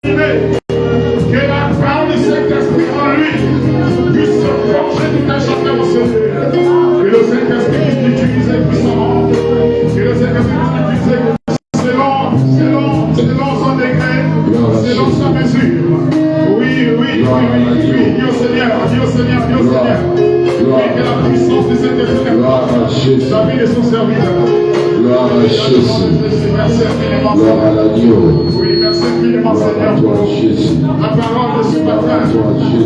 Que la parole du Saint-Esprit en lui puisse se forger tout un chacun au Seigneur. Que le Saint-Esprit puisse l'utiliser puissamment. Que le Saint-Esprit puisse l'utiliser selon son degré, selon sa mesure. Oui, Dieu Seigneur. Oui, que la puissance du Saint-Esprit sa vie de son serviteur. Gloire à Jésus. Merci infiniment, Gloire à l'agneau. oui, merci infiniment, Gloire Seigneur, à toi, Jésus. la parole de ce matin,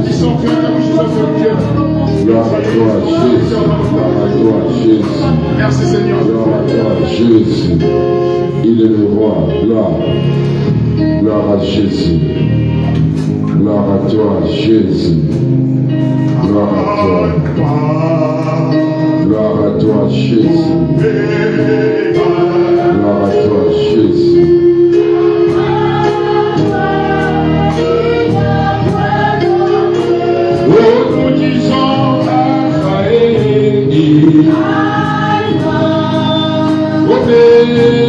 qui sont faits comme Jésus de Dieu. Gloire à toi, Jésus. Gloire à toi, Jésus. Merci, Seigneur. Gloire à toi, Jésus. Il est le roi. Gloire. Gloire à Jésus. Gloire à toi, Jésus. Gloire à toi. Gloire à toi, Jésus. Gloire à toi, Jésus. Oh, nous disons Alpha et Omega.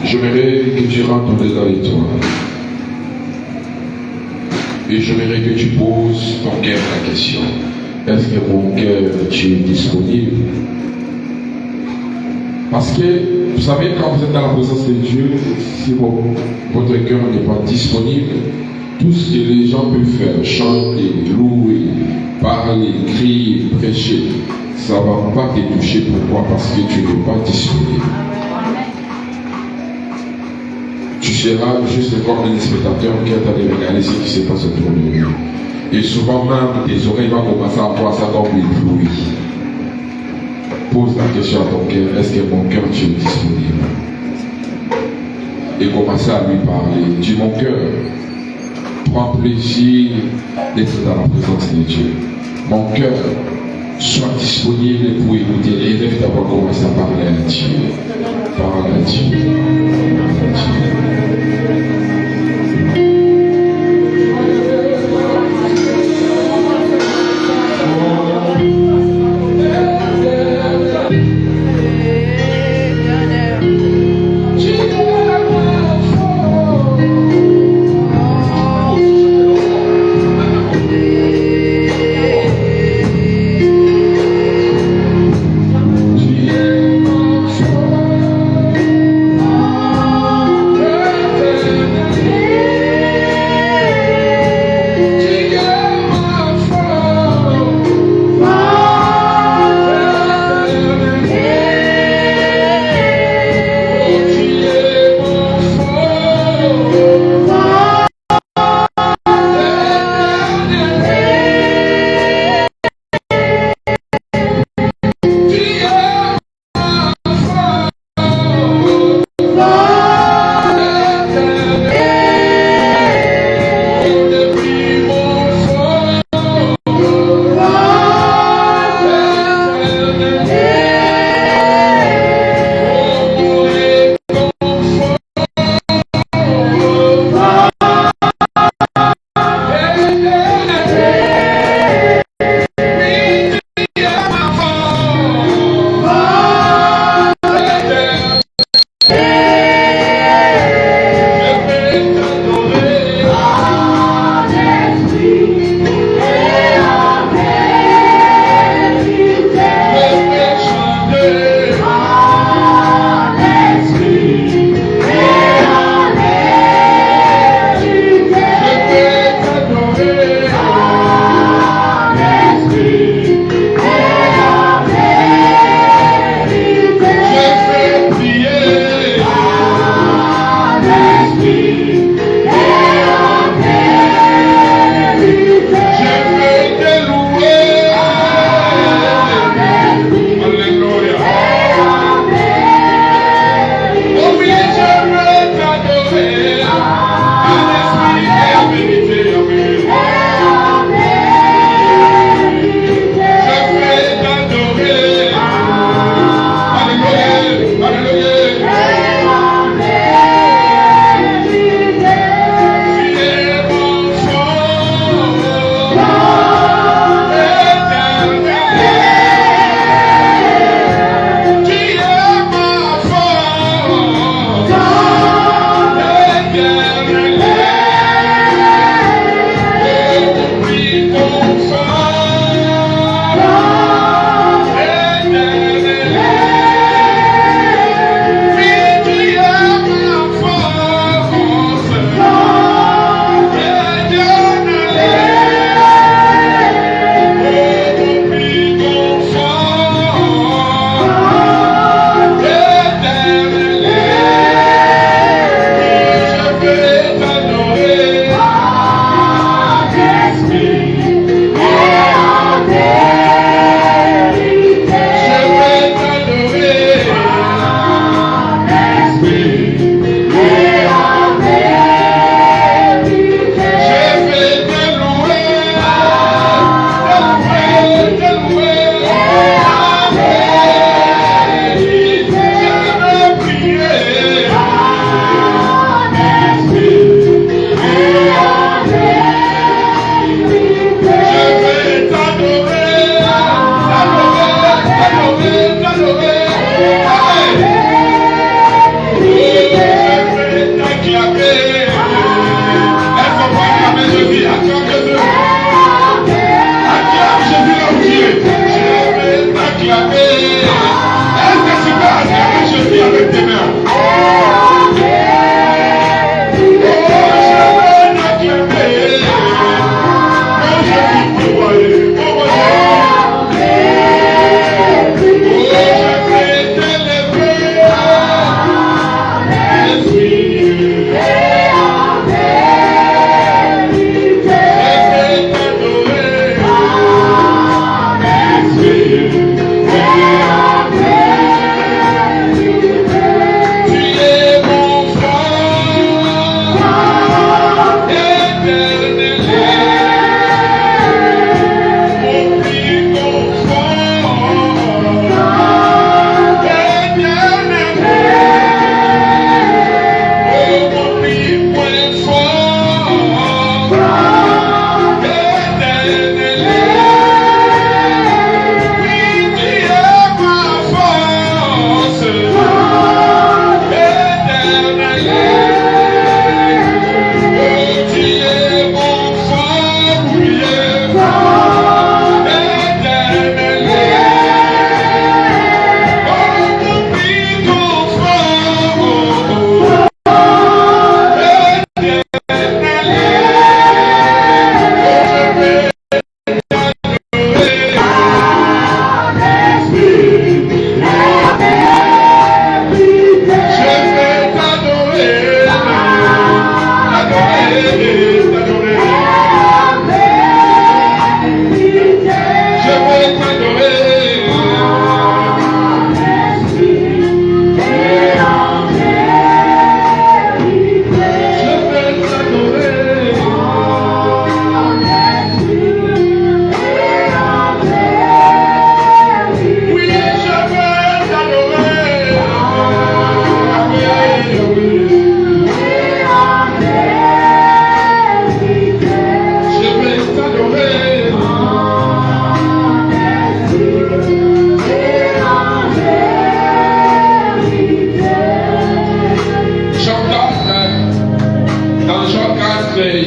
J'aimerais que tu rentres dedans et toi. Et j'aimerais que tu poses ton cœur la question. Est-ce que mon cœur, tu es disponible? Parce que, vous savez, quand vous êtes dans la présence de Dieu, si votre cœur n'est pas disponible, tout ce que les gens peuvent faire, chanter, louer, parler, crier, prêcher, ça ne va pas te toucher. Pourquoi? Parce que tu n'es pas disponible. Tu seras juste comme un spectateur qui est en train de regarder ce qui se passe autour de lui. Et souvent même, tes oreilles vont commencer à voir ça comme une bruit. Pose la question à ton cœur, est-ce que mon cœur tu es disponible? Et commence à lui parler. Dis mon cœur, prends plaisir d'être dans la présence de Dieu. Mon cœur, sois disponible pour écouter. Et lève ta voix, commence à parler à Dieu. Parle à Dieu. Parle à Dieu.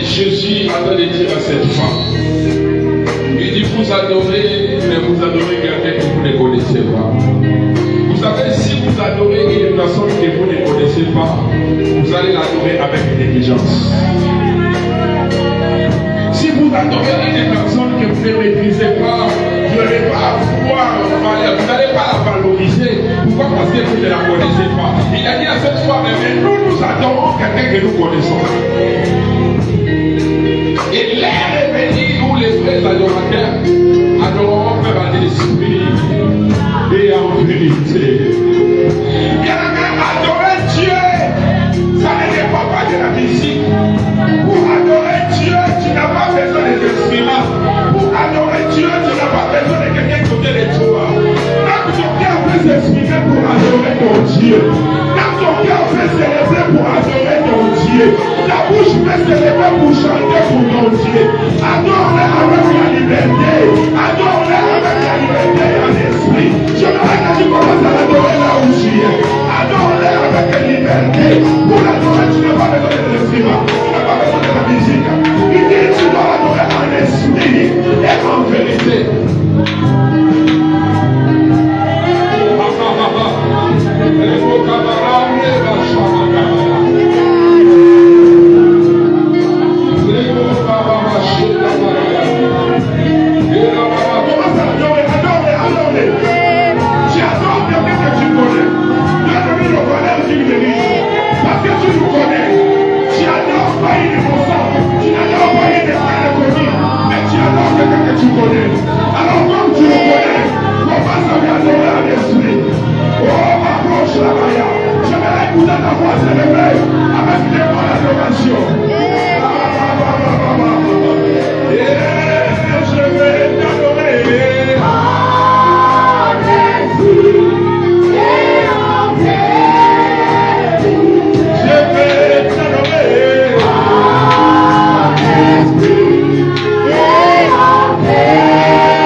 Et Jésus a de dire à cette femme, il dit, vous adorez, mais vous adorez quelqu'un que vous ne connaissez pas. Vous savez, si vous adorez une personne que vous ne connaissez pas, vous allez l'adorer avec négligence. Si vous adorez une personne que vous ne maîtrisez pas, vous n'allez pas pouvoir, vous n'allez pas la valoriser. Pourquoi? Parce que vous ne la connaissez pas. Il a dit à cette femme, mais nous adorons quelqu'un que nous connaissons. Et l'heure est venue où les vrais adorateurs adoreront Père en esprit et en vérité. Bien aimé, adorer Dieu, ça ne dépend pas de la musique. Pour adorer Dieu, tu n'as pas besoin des instruments. Pour adorer Dieu, tu n'as pas besoin de quelqu'un qui te les toi. Quand ton cœur peut s'exprimer pour adorer ton Dieu, quand ton cœur peut célébrer pour adorer ton Dieu, ta bouche peut célébrer pour chanter pour ton Dieu. Adore-le avec la liberté. Adore-le avec la liberté en esprit. Je voudrais que tu commences à l'adorer là où tu es. Adore-le avec la liberté. Pour l'adorer, tu n'as pas besoin des instruments. Tu n'as pas besoin de la musique. Il dit tu dois l'adorer en esprit et en vérité. Alors comme tu le connais, commence à l'adorer en esprit. Oh, approche la Maya. J'aimerais écouter ta voix s'élever avec des mots d'adoration. Je vais t'adorer. En esprit et en vérité. Je vais t'adorer. En esprit et en vérité.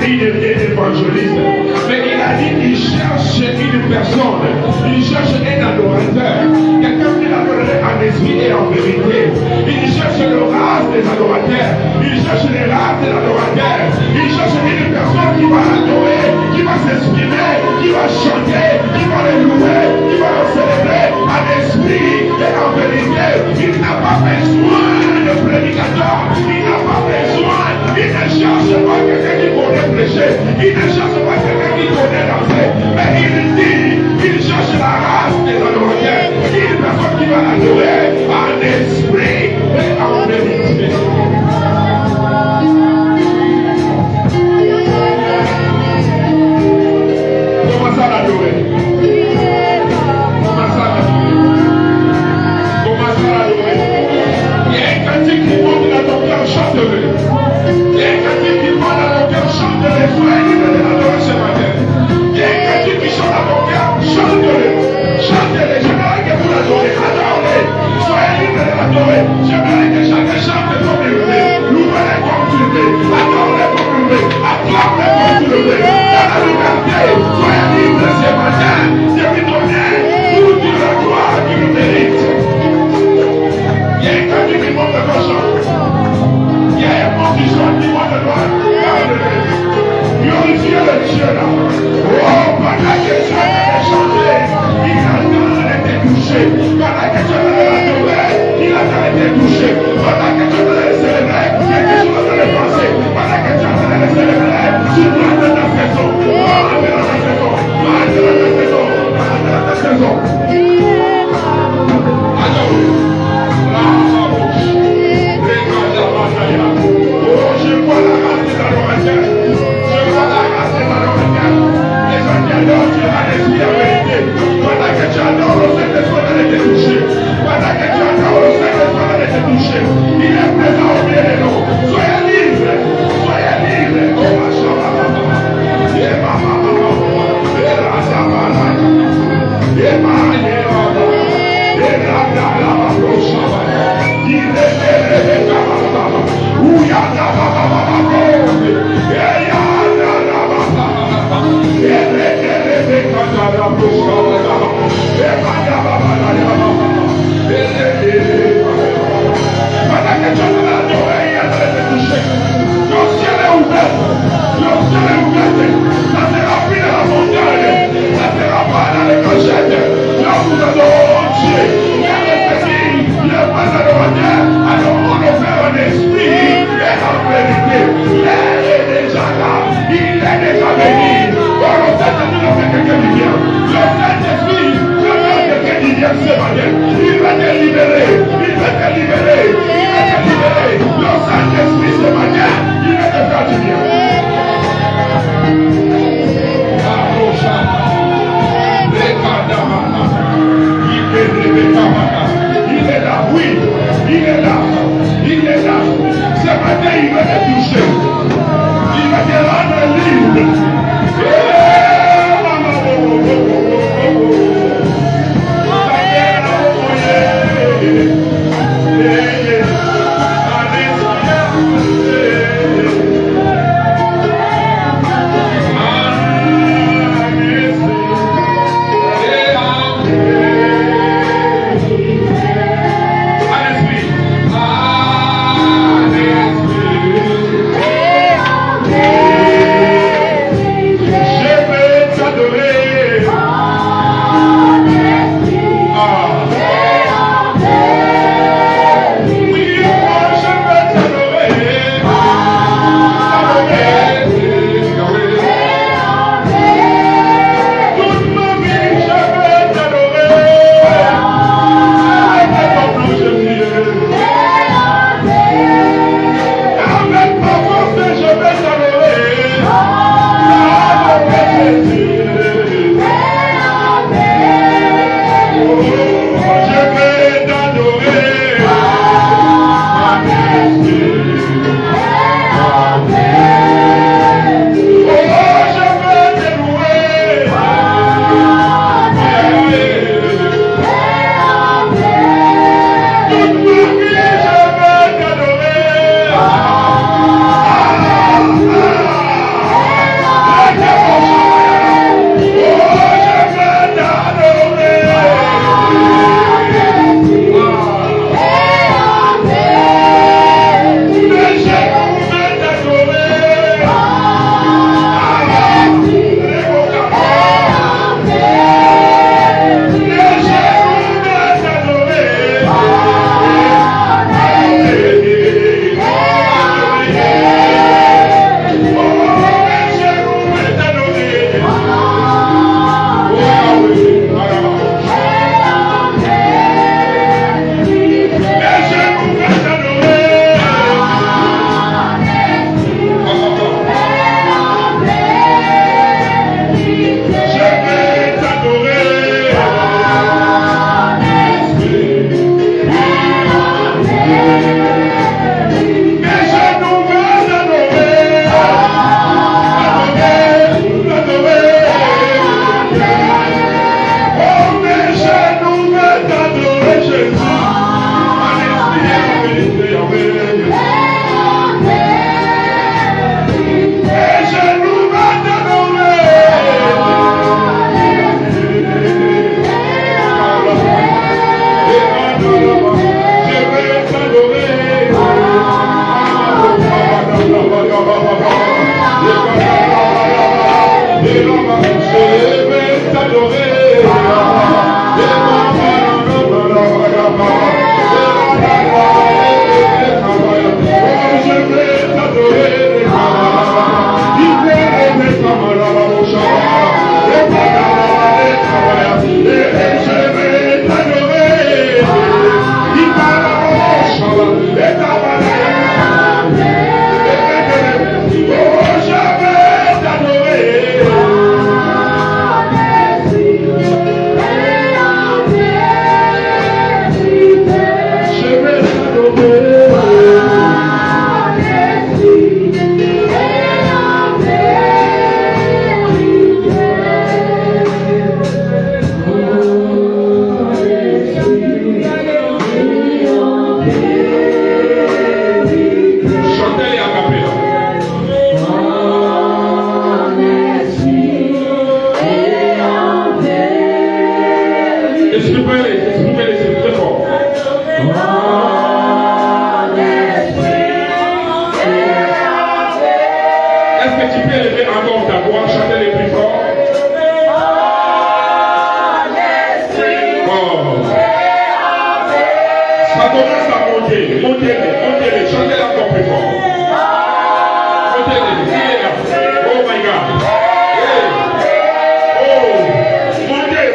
il est évangéliste. Mais il a dit qu'il cherche une personne, il cherche un adorateur, quelqu'un qui l'adorerait en esprit et en vérité. Il cherche le race des adorateurs, il cherche les races des adorateurs, il cherche une personne qui va adorer, qui va s'exprimer, qui va chanter, qui va le louer, qui va le célébrer en esprit et en vérité. Il n'a pas besoin de prédicateur, il n'a pas besoin, il ne cherche pas quelqu'un qui connaît prêcher, il ne cherche pas quelqu'un qui connaît danser, mais il dit, il cherche la race des adorateurs, une personne qui va l'adorer en esprit et en vérité. Comment ça l'adorer? Comment ça l'adorer? Comment ça l'adorer? Il y a un cantique qui monte dans ton cœur, chante-le. Il y a un cantique qui monte dans ton cœur, chante-le. Soyez libre de l'adorer ce matin. Il y a un cantique qui chante dans ton cœur, chante-le. Chante-le. J'aimerais que vous l'adorez. Adorez. Soyez libre de l'adorer. J'aimerais que chacun chante comme il veut. Louez-le comme tu le veux. Adore-le comme tu le veux. Acclame-le comme tu le veux. Dans la liberté, soyez libre ce matin de lui donner toute la gloire qu'il le mérite. Il y a un cantique qui monte de cochon. Il y a un mot qui chante qui monte de droite. Glorifiez le Dieu là. Oh, pendant que Dieu allait chanter, il a été touché. Pendant que Dieu allait l'adorer, il a été touché. Pendant que Dieu allait le célébrer, quelque chose allait passer. Pendant que Dieu allait le célébrer, tu dois être dans la saison. Rentre dans la saison. Rentre dans la saison. Rentre dans la saison. Adore. Oh, je vois la race des adorateurs. Je vois la race des adorateurs. Les gens qui adorent Dieu en esprit et en vérité. Pendant que tu adores, le Saint-Esprit va les Chantez-les à capella. Exprimez-les très fort. Est-ce que tu peux élever encore ta voix, chanter les plus fort? Ça commence à monter, montez-les, chantez-les encore plus fort. Montez-les, criez-les. Oh my God. Hey. Oh, montez.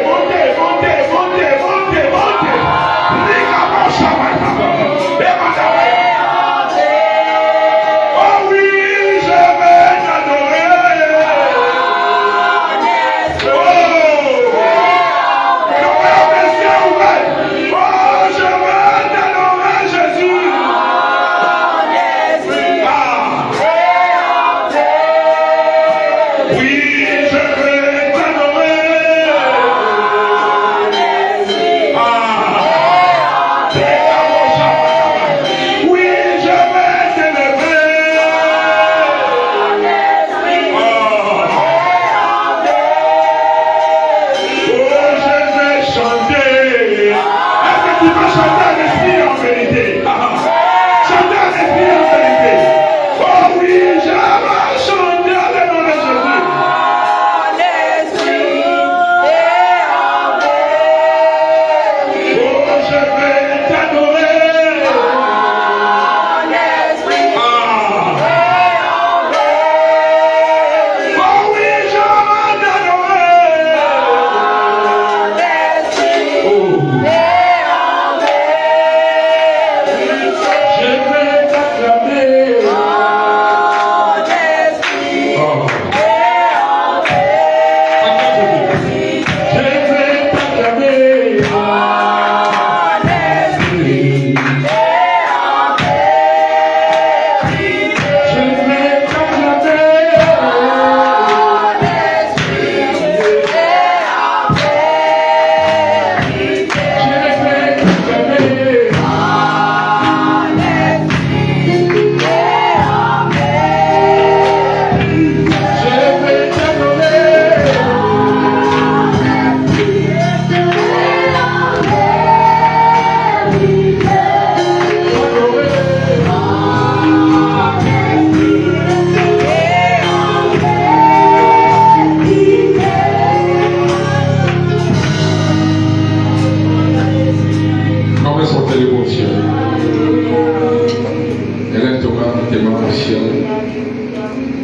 Oh oui, je vais t'adorer.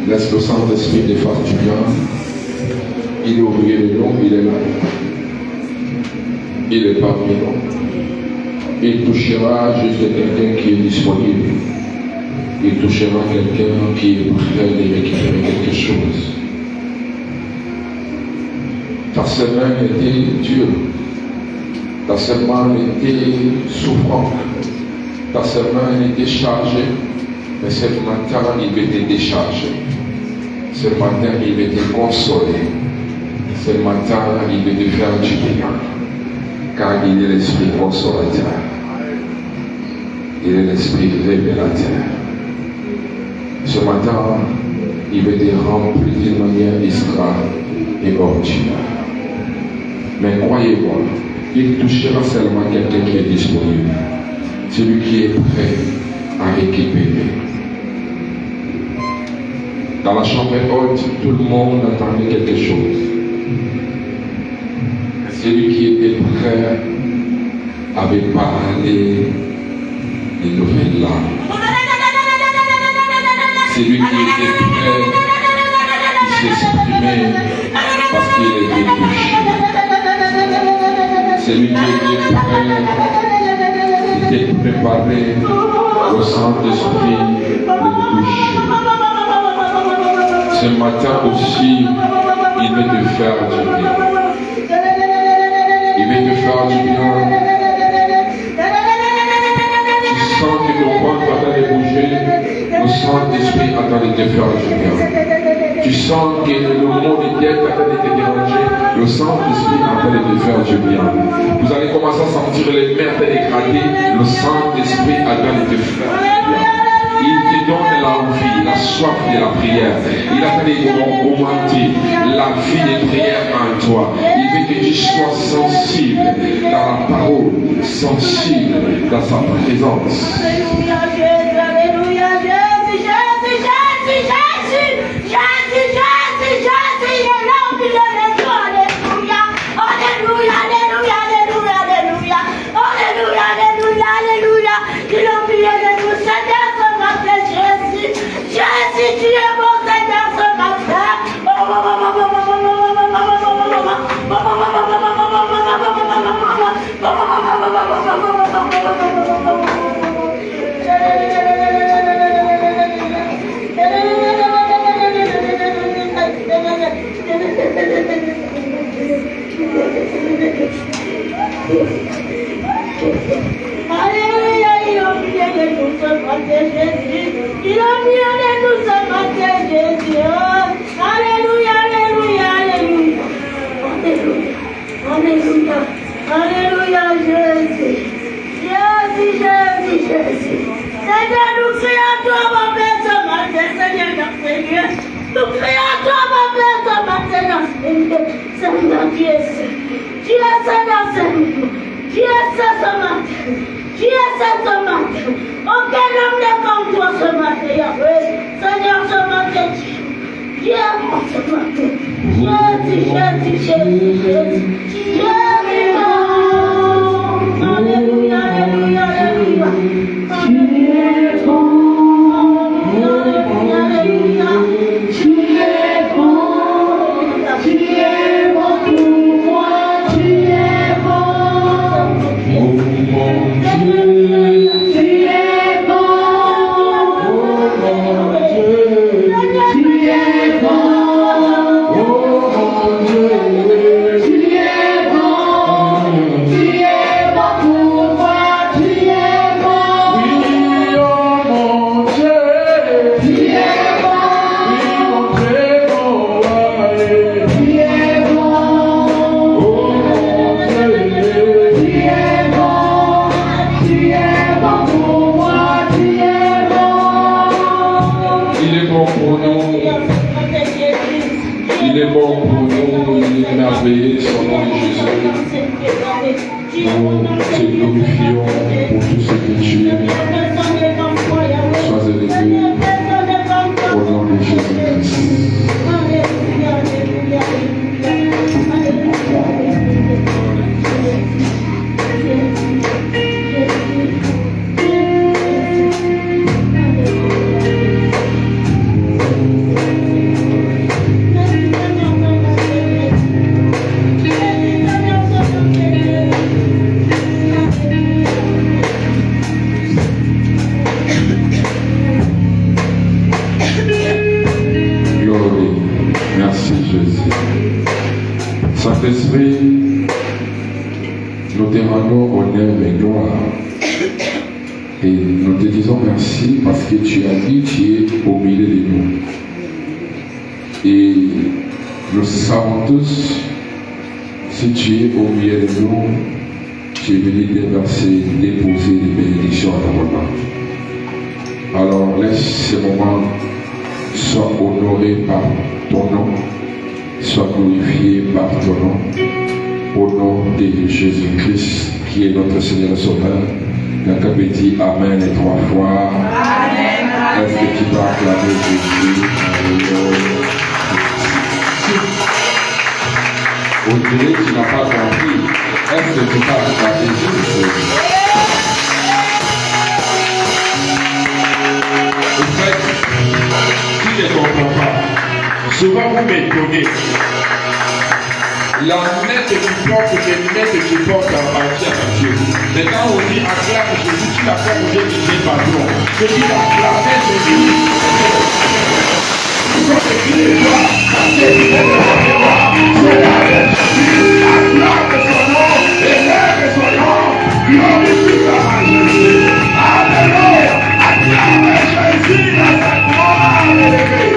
Laisse le Saint-Esprit des fasse du bien. Il est au milieu de nous, il est là. Il est parmi nous. Il touchera juste quelqu'un qui est disponible. Il touchera quelqu'un qui est prêt de récupérer quelque chose. Ta semaine était dure. Ta semaine était souffrante. Ta semaine était chargée. Mais ce matin, il veut te décharger. Ce matin, il veut te consoler. Ce matin, il veut te faire du bien. Car il est l'esprit consolateur. Il est l'esprit révélateur. Ce matin, il veut te remplir d'une manière extraordinaire. Mais croyez-moi, il touchera seulement quelqu'un qui est disponible. Celui qui est prêt à récupérer. Dans la chambre haute, tout le monde attendait quelque chose. Celui qui était prêt avait parlé des nouvelles langues. Celui qui était prêt, il s'exprimait parce qu'il était touché. Celui qui était prêt, était préparé au Saint-Esprit le toucher. Ce matin aussi, il veut te faire du bien. Il veut te faire du bien. Tu sens que ton corps est en train de bouger. Le Saint-Esprit est en train de te faire du bien. Tu sens que le monde est en train de te déranger. Le Saint-Esprit est en train de te faire du bien. Vous allez commencer à sentir les mains te dégrader. Le Saint-Esprit est en Adam et te fait. Il te donne l'envie, la soif de la prière. Il a fait augmenter la vie de prière en toi. Il veut que tu sois sensible dans la parole, sensible dans sa présence. Alléluia, Jésus, Alléluia, Jésus, Jésus, Jésus, Jésus, Jésus, Jésus, Jésus, il est là au milieu de toi, Alléluia, Alléluia, Alléluia, Alléluia, Alléluia, Alléluia, Alléluia, Alléluia, il est au milieu de nous, Seigneur, ce matin, Jésus, Jésus, tu es mon Seigneur ce matin. Alléluia, il a oublié de nous ce matin, Jésus. Il a oublié de nous ce matin, Jésus. Alléluia, Alléluia, Alléluia. Alléluia, Alléluia, Jésus. Jésus, Jésus, Jésus. Seigneur, nous crions à toi, mon Père, ce matin, Seigneur, notre Seigneur. Nous crions à toi, mon Père, ce matin, notre Seigneur. Seigneur, tu es saint. Tu es saint dans ce monde. Tu es saint ce matin. Tu es saint ce matin. Aucun homme n'est comme toi ce matin, Yahweh. Seigneur, ce matin, tu es bon ce matin. Jésus, Jésus, Jésus, Jésus. Jésus, Alléluia, Alléluia, Alléluia. Tu es bon. Alléluia, Alléluia. Tu es bon. Tu es bon pour moi. Tu es bon. Oh mon Dieu. Tu es bon. Oh mon Dieu. Tu es bon. Il est bon pour nous, il est merveilleux, son nom est Jésus. Nous te glorifions pour tout ce que tu es. Sois élevé au nom de Jésus-Christ. Saint-Esprit, nous te rendons honneur et gloire. Et nous te disons merci parce que tu as dit tu es au milieu de nous. Et nous savons tous, si tu es au milieu de nous, tu es venu déverser, déposer des bénédictions à ta main. Alors laisse ce moment soit honoré par ton nom. Sois glorifié par ton nom, au nom de Jésus-Christ, qui est notre Seigneur et Sauveur. Quelqu'un peut dire Amen et 3 fois. Amen. Est-ce que tu peux acclamer Jésus? Au dirait que tu n'as pas compris. Est-ce que tu peux acclamer Jésus? En fait, tu ne comprends pas. Souvent vous m'étonnez. La lunette que tu portes, c'est une lunette que tu portes appartient à Dieu. Mais quand on dit acclame Jésus, tu l'acclames Jésus qui est patron. Je dis acclamer Jésus. Il faut te dire toi, parce que tu es le roi. C'est la Jésus. Acclame son nom, élève son nom, glorifie sa majesté. Alléluia. Acclame Jésus dans sa gloire élevée.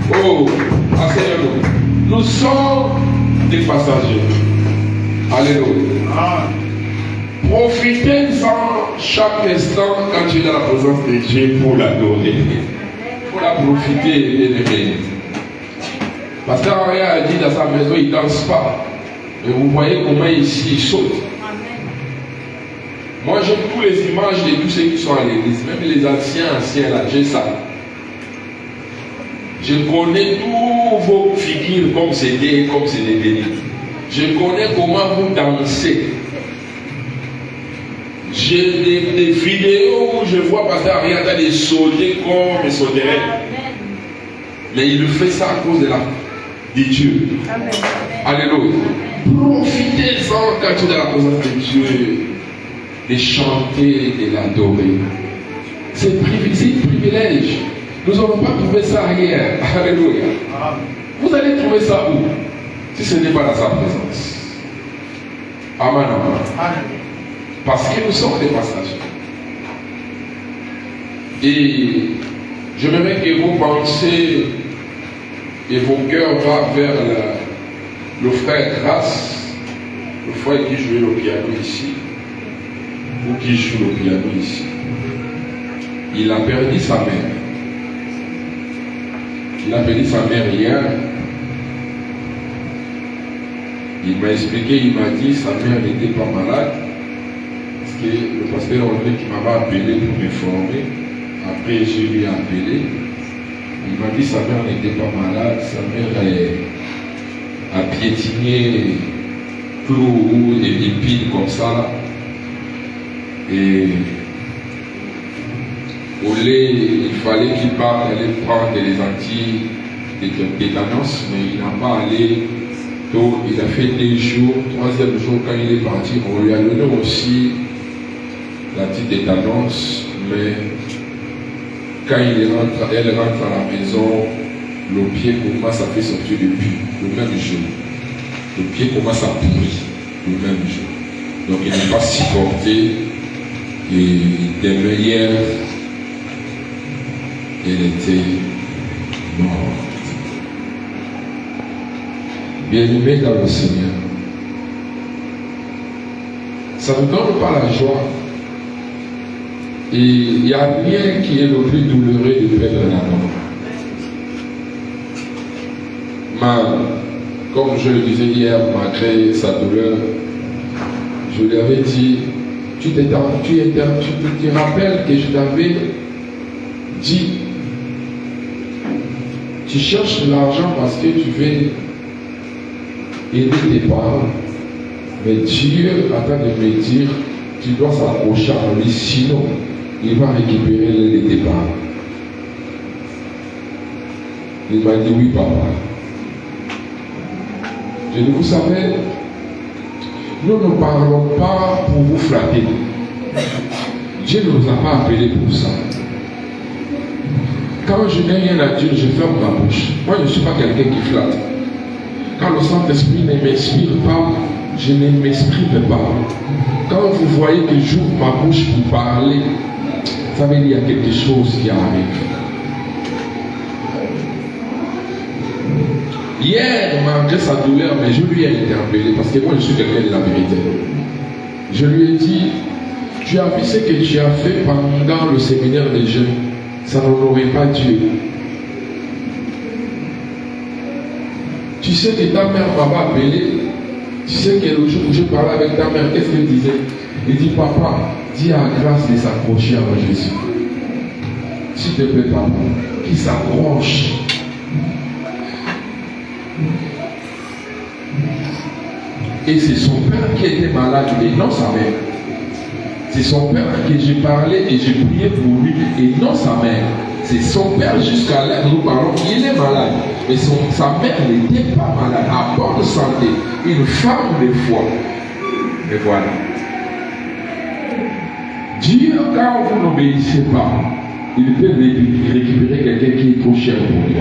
Oh, asseyons-nous. Nous sommes Tout est passager. Alléluia. Profitez-en chaque instant quand tu es dans la présence de Dieu pour l'adorer. Pour la profiter, bien-aimé. Pasteur Henri a dit dans sa maison, il ne danse pas. Mais vous voyez comment ici il saute. Moi j'aime tous les images de tous ceux qui sont à l'église, même les anciens là, j'ai ça. Je connais tous vos figures comme c'était devenu. Je connais comment vous dansez. J'ai des vidéos où je vois Pasteur Henri en train de sauter comme il sauterait. Mais il fait ça à cause de Dieu. Amen. Alléluia. Profitez-en quand tu es dans la présence de Dieu, de chanter, de l'adorer. C'est un privilège. Nous n'avons pas trouvé ça ailleurs. Alléluia. Vous allez trouver ça où? Si ce n'est pas dans sa présence. Amen, amen. Parce que nous sommes des passagers. Et je veux bien que vous pensiez et vos cœurs vont vers le frère Grâce, le frère qui jouait le piano ici, ou qui joue le piano ici. Il a perdu sa mère. Il a perdu sa mère hier. Il m'a expliqué, il m'a dit sa mère n'était pas malade. Parce que le pasteur André qui m'avait appelé pour m'informer, après je lui ai appelé. Il m'a dit que sa mère n'était pas malade, sa mère a piétiné clous et épines comme ça. Et au lait, il fallait qu'il parte aller prendre les anti-tétanos, mais il n'a pas allé. Donc il a fait 2 jours, 3e jour quand il est parti, on lui a donné aussi l'anti-tétanos, mais quand elle rentre à la maison, le pied commence à faire sortir du puits le même jour. Le pied commence à pourrir le même jour. Donc il n'est pas supporté. Et demain hier, elle était morte. Bien-aimé dans le Seigneur, ça ne donne pas la joie. Et il n'y a rien qui est le plus douloureux de perdre la mort. Comme je le disais hier, malgré sa douleur, je lui avais dit, tu te rappelles que je t'avais dit, tu cherches l'argent parce que tu veux aider tes parents, mais Dieu attend de me dire, tu dois s'accrocher à lui, sinon il va récupérer les départs. Il m'a dit oui, papa. Je dis, vous savez, nous ne parlons pas pour vous flatter. Dieu ne nous a pas appelés pour ça. Quand je n'ai rien à dire, je ferme ma bouche. Moi, je ne suis pas quelqu'un qui flatte. Quand le Saint-Esprit ne m'inspire pas, je ne m'exprime pas. Quand vous voyez que j'ouvre ma bouche pour parler, ça veut dire qu'il y a quelque chose qui arrive. Hier, malgré sa douleur, mais je lui ai interpellé parce que moi je suis quelqu'un de la vérité. Je lui ai dit, tu as vu ce que tu as fait pendant le séminaire des jeunes, ça n'honorait pas Dieu. Tu sais que ta mère m'avait appelé, tu sais que le jour où je parlais avec ta mère, qu'est-ce qu'elle disait? Il dit, papa, dis à Grâce de s'accrocher à Jésus. S'il te plaît, papa, qu'il s'accroche. Et c'est son père qui était malade, et non sa mère. C'est son père à qui j'ai parlé et j'ai prié pour lui, et non sa mère. C'est son père jusqu'à là, nous parlons, il est malade. Mais sa mère n'était pas malade, à bonne santé. Une femme de foi. Et voilà. Dieu, quand vous n'obéissez pas, il peut récupérer quelqu'un qui est trop cher pour lui.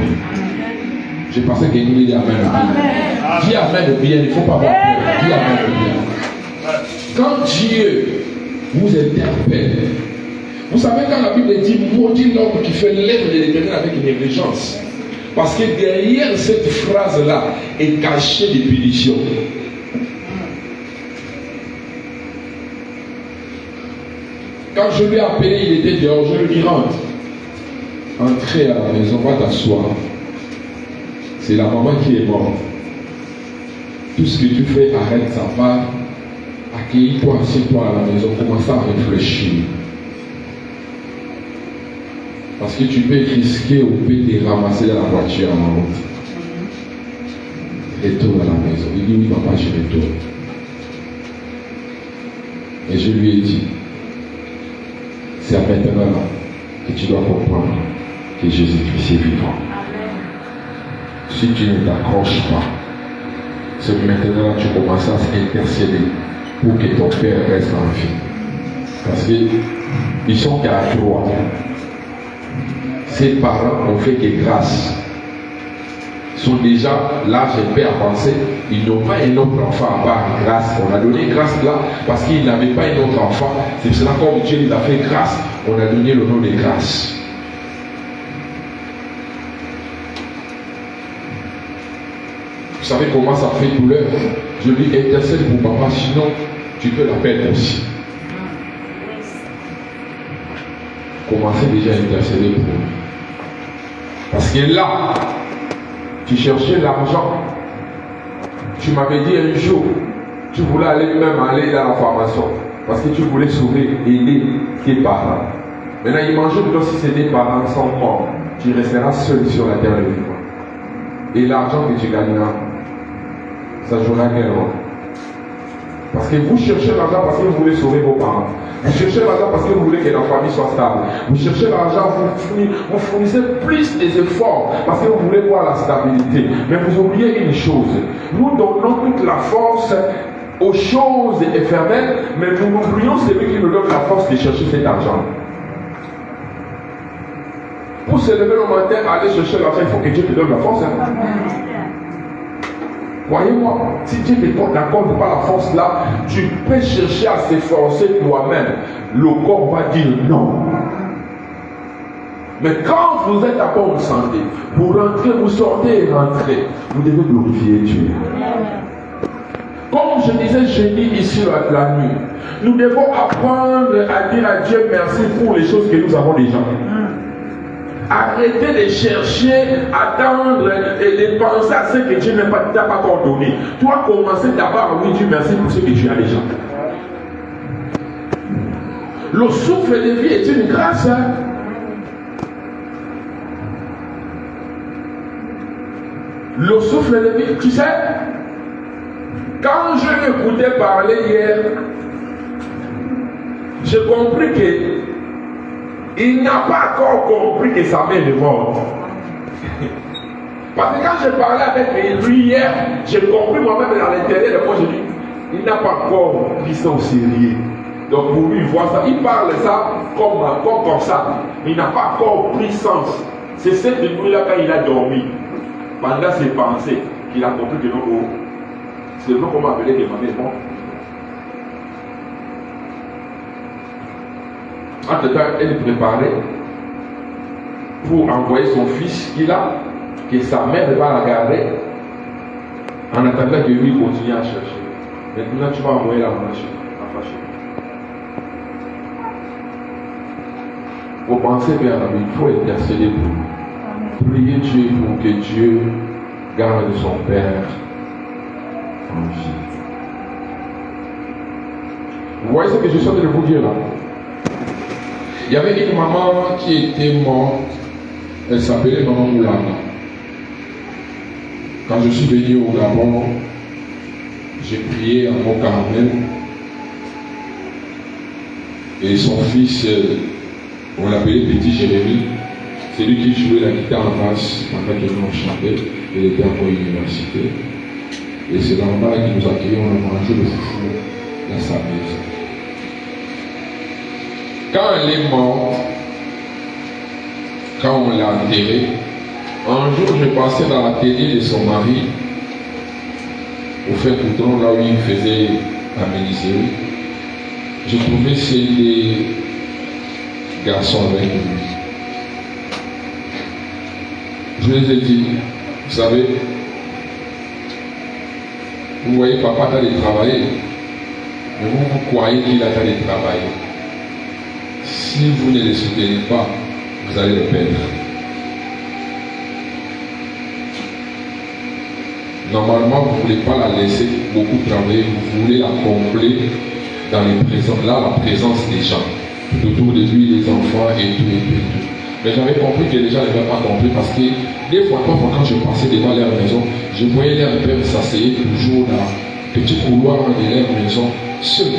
Je pensais qu'il nous dit Amen. Dis Amen bien, il ne faut pas avoir peur. Dis Amen bien. Quand Dieu vous interpelle, vous savez quand la Bible dit maudit l'homme qui fait l'œuvre de l'Éternel avec une négligence. Parce que derrière cette phrase-là est cachée des punitions. Quand je lui ai appelé, il était dehors, je lui ai dit rentre. Entrez à la maison, va t'asseoir. C'est la maman qui est morte. Tout ce que tu fais, arrête sa part. Accueille-toi, assieds-toi à la maison, commence à réfléchir. Parce que tu peux risquer ou peut te ramasser dans la voiture en route. Retourne à la maison. Il dit oui papa, je retourne. Et je lui ai dit, c'est maintenant là que tu dois comprendre que Jésus-Christ est vivant. Si tu ne t'accroches pas, c'est maintenant là que tu commences à s'intercéder pour que ton père reste en vie. Parce qu'ils sont qu'à 3. Ses parents ont fait que grâce. Ils sont déjà là, j'ai peu avancé. Ils n'ont pas un autre enfant à part grâce. On a donné grâce là parce qu'ils n'avaient pas un autre enfant. C'est pour cela comme Dieu nous a fait grâce, on a donné le nom de grâce. Vous savez comment ça fait douleur? Je lui intercède pour papa, sinon tu peux la perdre aussi. Commencez déjà à intercéder pour lui. Parce que là, tu cherchais l'argent. Tu m'avais dit un jour, tu voulais même aller dans la formation. Parce que tu voulais sauver, aider tes parents. Maintenant, imagine que si ces deux parents sont morts, tu resteras seul sur la terre de vivant. Et l'argent que tu gagneras, ça jouera quel rôle? Parce que vous cherchez l'argent parce que vous voulez sauver vos parents. Vous cherchez l'argent parce que vous voulez que la famille soit stable. Vous cherchez l'argent, vous fournissez plus des efforts parce que vous voulez voir la stabilité. Mais vous oubliez une chose. Nous donnons toute la force aux choses éphémères, mais nous oublions celui qui nous donne la force de chercher cet argent. Pour se lever le matin, aller chercher l'argent, il faut que Dieu te donne la force. Croyez-moi, si Dieu ne t'accorde pas la force là, tu peux chercher à s'efforcer toi-même. Le corps va dire non. Mais quand vous êtes à bonne santé, vous rentrez, vous sortez et rentrez, vous devez glorifier Dieu. Comme je disais jeudi ici la nuit, nous devons apprendre à dire à Dieu merci pour les choses que nous avons déjà. Arrêtez de chercher, attendre et de penser à ce que Dieu n'a pas encore donné. Toi, commencez d'abord à lui dire merci pour ce que tu as déjà. Le souffle de vie est une grâce. Le souffle de vie, tu sais, quand je l'écoutais parler hier, j'ai compris que il n'a pas encore compris que sa mère est morte. Parce que quand j'ai parlé avec lui hier, j'ai compris moi-même dans l'intérieur de moi, j'ai dit, il n'a pas encore pris ça au sérieux. Donc pour lui, il voit ça, il parle ça comme ça. Mais il n'a pas encore pris sens. C'est cette nuit-là quand il a dormi, pendant ses pensées, qu'il a compris que non, c'est vrai qu'on m'a appelé que ma mère est morte. Entre-temps, elle préparait pour envoyer son fils qu'il a, que sa mère va la garder, en attendant que lui continue à chercher. Maintenant, tu vas envoyer la machine, la fâcher. Vous pensez bien, il faut intercéder pour lui. Priez Dieu pour que Dieu garde son père en vie. Vous voyez ce que je suis en train de vous dire là? Il y avait une maman qui était morte, elle s'appelait Maman Moulana. Quand je suis venu au Gabon, j'ai prié à mon Carmel et son fils, on l'appelait Petit Jérémy, c'est lui qui jouait la guitare en basse pendant que nous chantait, il était encore à l'université. Et c'est là-bas qui nous accueillait, on a mangé le foufou dans sa maison. Quand elle est morte, quand on l'a enterrée, un jour je passais dans l'atelier de son mari, au fait Coudron, là où il faisait la menuiserie. Je trouvais ces des garçons avec lui. Je les ai dit, vous savez, vous voyez, papa t'a de travailler, mais vous croyez qu'il a de travailler. Si vous ne les soutenez pas, vous allez le perdre. Normalement, vous ne voulez pas la laisser beaucoup travailler, vous voulez la combler dans les présents, là, la présence des gens. Autour de lui, les enfants et tout, et tout, et tout. Mais j'avais compris que les gens n'avaient pas compris parce que des fois, quand je passais devant leur maison, je voyais leur père s'asseoir toujours dans le petit couloir de leur maison, seul.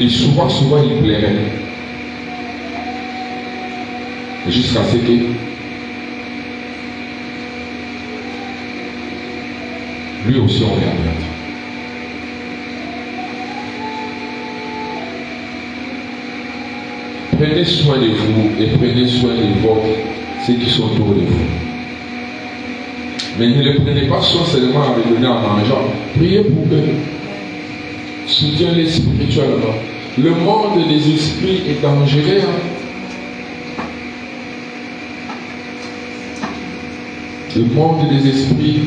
Et souvent, il plairait. Jusqu'à ce que lui aussi on regarde. Prenez soin de vous et prenez soin de ceux qui sont autour de vous. Mais ne les prenez pas soin seulement à les donner à manger. Priez pour eux. Soutiens-les spirituellement. Le monde des esprits est dangereux. Le monde des esprits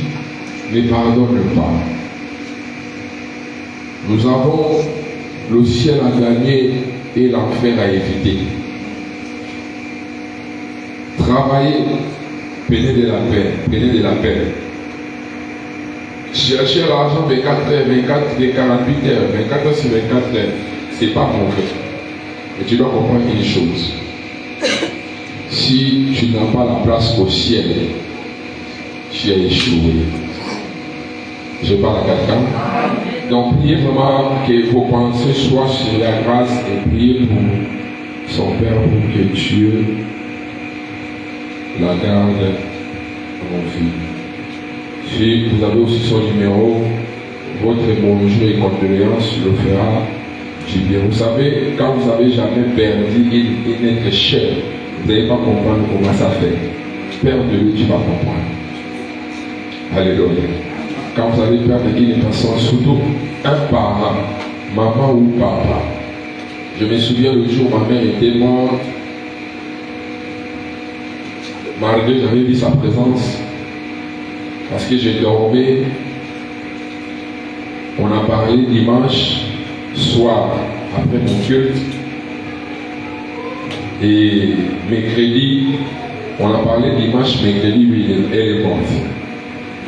ne pardonne pas. Nous avons le ciel à gagner et l'enfer à éviter. Travaillez, prenez de la paix, prenez de la paix. Cherchez l'argent 24 heures, 48 heures, 24 heures sur 24 heures, c'est pas mauvais. Mais tu dois comprendre une chose. Si tu n'as pas la place au ciel, tu as échoué. Je parle à quelqu'un. Donc priez vraiment que vos pensées soient sur la grâce et priez pour son Père pour que Dieu la garde, mon fils. Si vous avez aussi son numéro, votre bonjour et condoléances le fera du bien. Vous savez, quand vous n'avez jamais perdu une être cher, vous n'allez pas comprendre comment ça fait. Perdre-le, tu vas comprendre. Alléluia. Quand vous allez perdre une personne, surtout un parent, maman ou papa. Je me souviens le jour où ma mère était morte. Malgré j'avais vu sa présence, parce que j'ai dormi. On a parlé dimanche soir après mon culte. Et mercredi, on a parlé dimanche, mercredi, oui, elle est morte.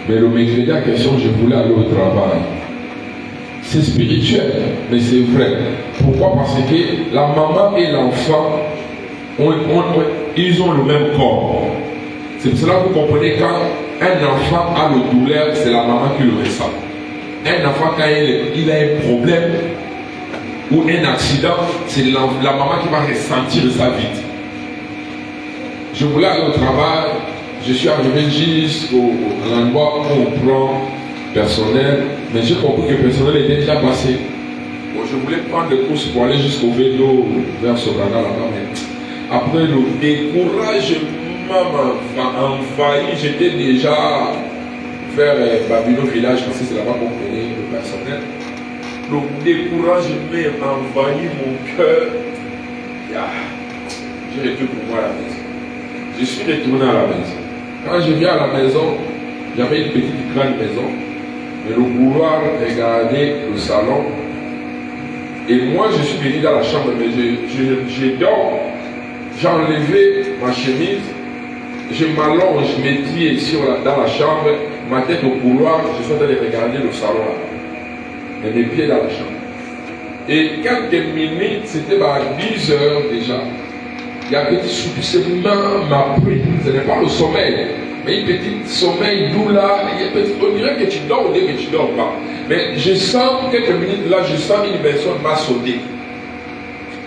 Mais le mercredi en question, je voulais aller au travail. C'est spirituel, mais c'est vrai. Pourquoi? Parce que la maman et l'enfant, ils ont le même corps. C'est pour cela que vous comprenez, quand un enfant a le douleur, c'est la maman qui le ressent. Un enfant, quand il a un problème ou un accident, c'est la maman qui va ressentir ça vite. Je voulais aller au travail. Je suis arrivé jusqu'au endroit où on prend personnel, mais j'ai compris que le personnel était déjà passé. Bon, je voulais prendre le course pour aller jusqu'au vélo vers Sokana là-bas, mais après le découragement m'a envahi, j'étais déjà vers Babylone village, parce que c'est là-bas qu'on prenait le personnel. Le découragement m'a envahi mon cœur. J'ai retourné pour moi à la maison. Je suis retourné à la maison. Quand je viens à la maison, j'avais une petite grande maison, mais le couloir regardait le salon. Et moi, je suis venu dans la chambre, mais je dors. J'ai enlevé ma chemise, je m'allonge, je me dans la chambre, ma tête au couloir, je suis en train de regarder le salon là. Et mes pieds dans la chambre. Et quelques minutes, c'était à 10 heures déjà. Il y a un petit soupissement m'a pris. Ce n'est pas le sommeil, mais un petit sommeil doux là. On dirait que tu dors ou que tu ne dors pas. Mais je sens, quelques minutes là, je sens une personne m'a sauté.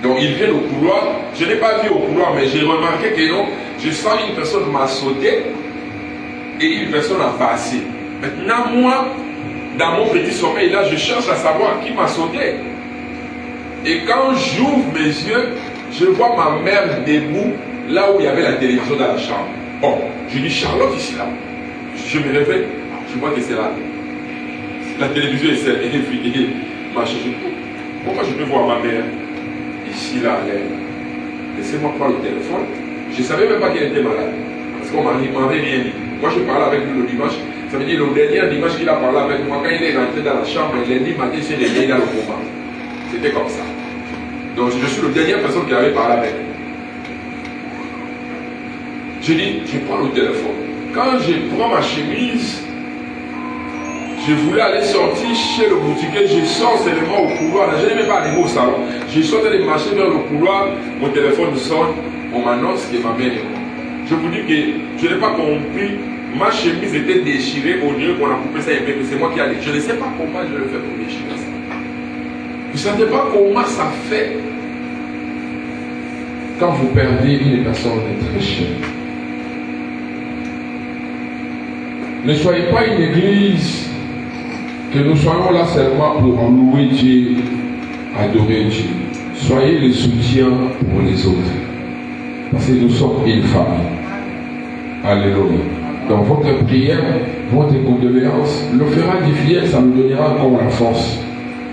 Donc il vient au couloir. Je n'ai pas vu au couloir, mais j'ai remarqué que non. Je sens une personne m'a sauté et une personne a passé. Maintenant, moi, dans mon petit sommeil là, je cherche à savoir qui m'a sauté. Et quand j'ouvre mes yeux, je vois ma mère debout, là où il y avait la télévision dans la chambre. Bon, je dis Charlotte ici là. Je me réveille, je vois que c'est là. La télévision est finie. Pourquoi je peux voir ma mère ici là? Laissez-moi prendre le téléphone. Je ne savais même pas qu'elle était malade. Parce qu'on m'avait rien dit. Moi, je parlais avec lui le dimanche. Ça veut dire le dernier dimanche qu'il a parlé avec moi, quand il est rentré dans la chambre, lundi matin, il s'est réveillé dans le coma. C'était comme ça. Donc, je suis la dernière personne qui avait parlé avec lui. Je dis, je prends le téléphone. Quand je prends ma chemise, je voulais aller sortir chez le boutiquier, je sors seulement au couloir. Je n'ai même pas arrivé au salon. Je suis en train de marcher vers le couloir, mon téléphone sonne, on m'annonce que ma mère est morte. Je vous dis que je n'ai pas compris. Ma chemise était déchirée, au lieu qu'on a coupé ça un peu, mais c'est moi qui ai dit. Je ne sais pas comment je le fais pour déchirer ça. Vous ne savez pas comment ça fait quand vous perdez une personne très chère. Ne soyez pas une église que nous soyons là seulement pour louer Dieu, adorer Dieu. Soyez le soutien pour les autres. Parce que nous sommes une famille. Alléluia. Dans votre prière, votre condoléance le fera difficile, ça me donnera encore la force.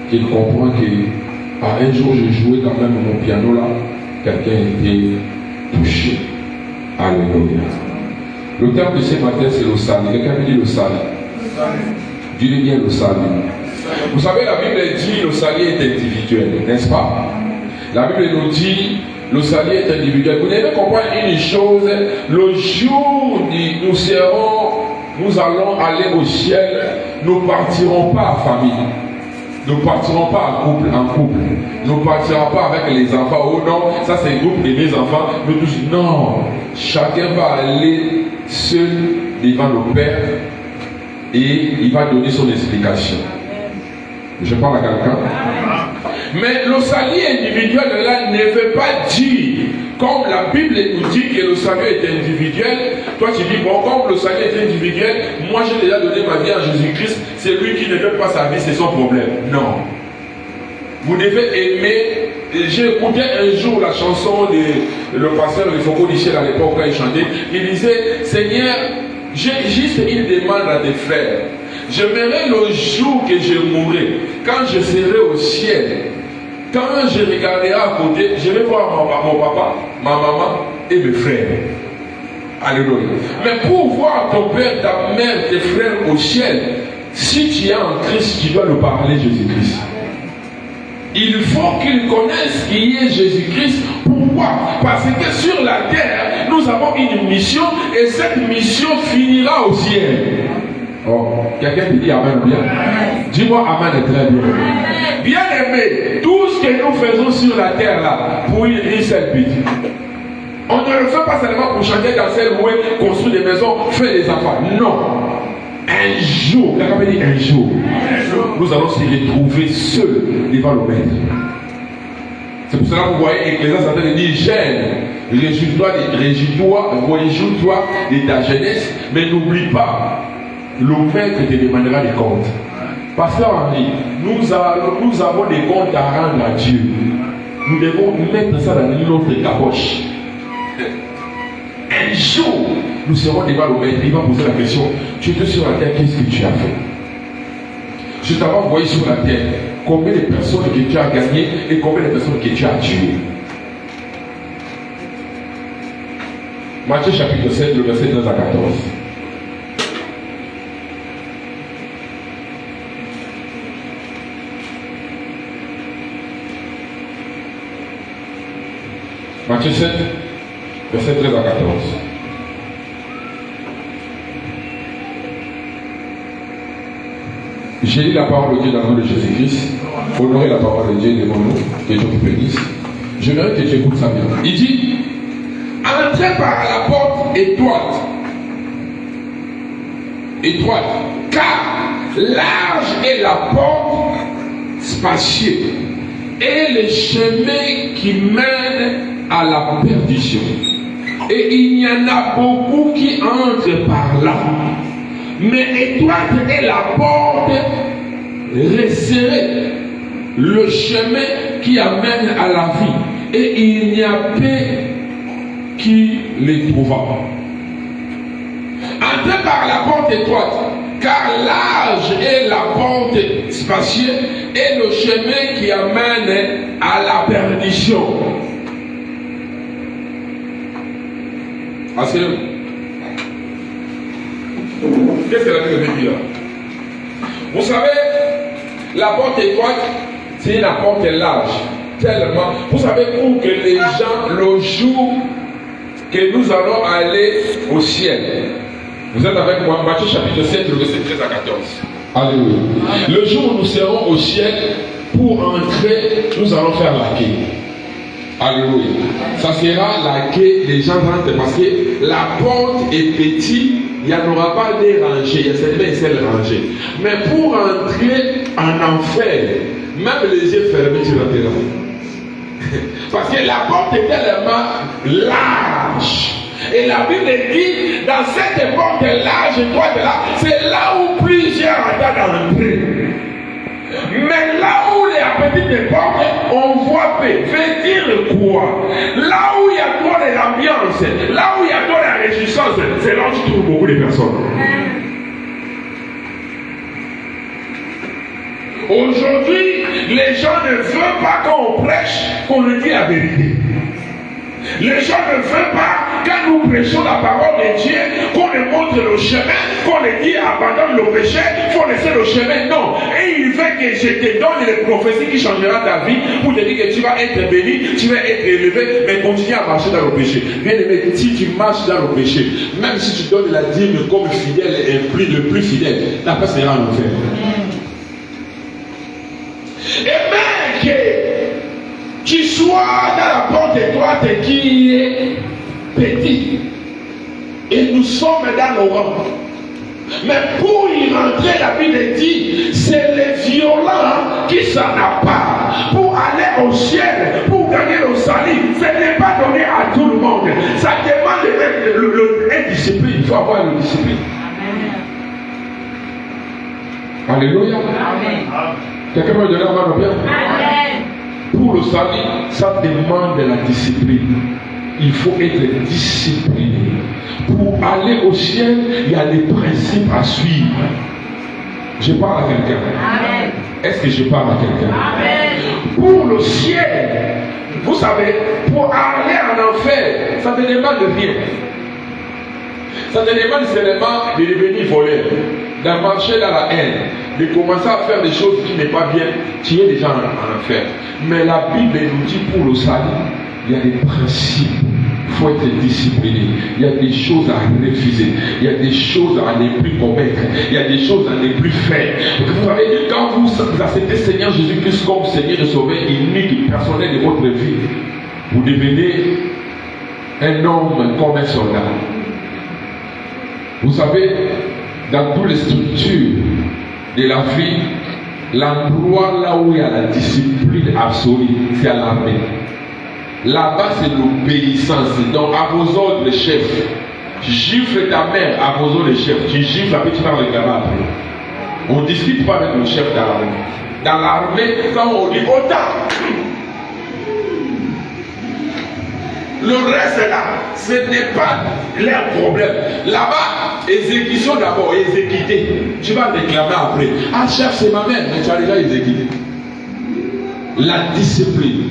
Qu'il comprend qu'à un jour, j'ai joué quand même mon piano là, quelqu'un était touché. Alléluia. Le terme de ce matin, c'est le salut. Quelqu'un me dit le salut. Dis-le bien, le salut. Vous savez, la Bible dit le salut est individuel, n'est-ce pas? La Bible nous dit le salut est individuel. Vous devez comprendre une chose, le jour où nous allons aller au ciel, nous ne partirons pas en famille. Nous ne partirons pas en couple. Nous ne partirons pas avec les enfants. Oh non, ça c'est le groupe de mes enfants. Nous tous, non. Chacun va aller seul devant le Père et il va donner son explication. Je parle à quelqu'un. Mais le salut individuel là ne veut pas dire, comme la Bible nous dit que le salut est individuel, toi tu dis, bon, comme le salut est individuel, moi j'ai déjà donné ma vie à Jésus-Christ, c'est lui qui ne veut pas sa vie, c'est son problème. Non. Vous devez aimer. J'ai écouté un jour la chanson de le pasteur Le Faucon du Ciel à l'époque quand il chantait. Il disait, Seigneur, j'ai juste une demande à te faire. J'aimerais le jour que je mourrai, quand je serai au ciel, quand je regarderai à côté, je vais voir mon papa, ma maman et mes frères. Alléluia. Mais pour voir ton père, ta mère, tes frères au ciel, si tu es en Christ, tu dois leur parler Jésus-Christ. Il faut qu'ils connaissent qui est Jésus-Christ. Pourquoi? Parce que sur la terre, nous avons une mission et cette mission finira au ciel. Oh, quelqu'un me dit Amen bien? Dis-moi Amen très bien. Bien aimé, tout ce que nous faisons sur la terre là, pour une seule but. On ne le fait pas seulement pour chanter, danser, louer, construire des maisons, faire des enfants. Non. Un jour, quelqu'un me dit un jour, nous allons se retrouver seuls devant le Maître. C'est pour cela que vous voyez Ecclésiaste en train de dire jeune, réjouis-toi de ta jeunesse, mais n'oublie pas, le Maître te demandera des comptes. Pasteur Henri, nous avons des comptes à rendre à Dieu. Nous devons mettre ça dans notre caboche. Un jour, nous serons devant le Maître. Il va poser la question, tu étais sur la terre, qu'est-ce que tu as fait? Je t'avais envoyé sur la terre. Combien de personnes que tu as gagnées et combien de personnes que tu as tuées? Matthieu chapitre 7, le verset 13 à 14. Matthieu 7, verset 13 à 14. J'ai lu la parole de Dieu dans le nom de Jésus-Christ. Honorez la parole de Dieu devant nous. Que Dieu vous bénisse. Je voudrais que tu écoutes ça bien. Il dit, entrez par la porte étroite, car large est la porte spacieuse et le chemin qui mène à la perdition. Et il y en a beaucoup qui entrent par là. Mais étroite est la porte resserrée, le chemin qui amène à la vie. Et il n'y a peu qui les trouvera. Entrez par la porte étroite, car large est la porte spacieuse et le chemin qui amène à la perdition. Parce que Qu'est-ce que la Bible veut dire? Vous savez, la porte étroite, c'est une porte large. Tellement. Vous savez, pour que les gens, le jour que nous allons aller au ciel, vous êtes avec moi, Matthieu chapitre 7, le verset 13 à 14. Alléluia. Le jour où nous serons au ciel, pour entrer, nous allons faire la quai. Alléluia. Ça sera la quai, les gens rentrent parce que la porte est petite, il n'y en aura pas des rangées, il y a seulement une seule rangée. Mais pour entrer en enfer, même les yeux fermés, tu rentreras. Parce que la porte est tellement large. Et la Bible dit, dans cette porte large, c'est là où plusieurs attendent d'entrer. Mais là où il y a petite porte, on voit peu. Veut dire quoi? Là où il y a trop de l'ambiance, là où il y a trop de la réjouissance, c'est là où tu trouves beaucoup de personnes. Aujourd'hui, les gens ne veulent pas qu'on prêche, qu'on leur dise la vérité. Les gens ne veulent pas, quand nous prêchons la parole de Dieu, qu'on leur montre le chemin, qu'on leur dit abandonne le péché, il faut laisser le chemin. Non. Et il veut que je te donne les prophéties qui changeront ta vie pour te dire que tu vas être béni, tu vas être élevé, mais continue à marcher dans le péché. Bien aimé, si tu marches dans le péché, même si tu donnes la dîme comme fidèle et le plus fidèle, ta place sera en enfer. Et même que tu sois dans la porte étroite qui est petite, et nous sommes dans le rang. Mais pour y rentrer, la Bible dit, c'est les violents qui s'en appartent. Pour aller au ciel, pour gagner le salut, ce n'est pas donné à tout le monde. Ça demande une discipline. Il faut avoir une discipline. Amen. Alléluia. Amen. Quelqu'un peut donner la main au bien? Amen. Pour le salut, ça demande de la discipline. Il faut être discipliné. Pour aller au ciel, il y a des principes à suivre. Je parle à quelqu'un. Amen. Est-ce que je parle à quelqu'un? Amen. Pour le ciel, vous savez, pour aller en enfer, ça ne demande rien. Ça te demande seulement de devenir voleur, de marcher dans la haine, de commencer à faire des choses qui ne sont pas bien, tu es déjà en enfer. Mais la Bible nous dit pour le salut, il y a des principes. Il faut être discipliné. Il y a des choses à refuser. Il y a des choses à ne plus commettre. Il y a des choses à ne plus faire. Vous savez, quand vous acceptez Seigneur Jésus-Christ comme Seigneur et Sauveur unique, personnel de votre vie, vous devenez un homme comme un soldat. Vous savez, dans toutes les structures de la vie, l'endroit là où il y a la discipline absolue, c'est à l'armée. Là-bas, c'est l'obéissance. Donc, à vos ordres, les chefs, tu gifles ta mère, à vos ordres, les chefs, tu gifles après, tu parles avec la main après. On ne discute pas avec le chef dans l'armée. Dans l'armée, quand on dit autant, le reste là, ce n'est pas leur problème. Là-bas, exécution d'abord, exécuter. Tu vas réclamer après. Ah, chef, c'est ma mère, mais tu as déjà exécuté. La discipline.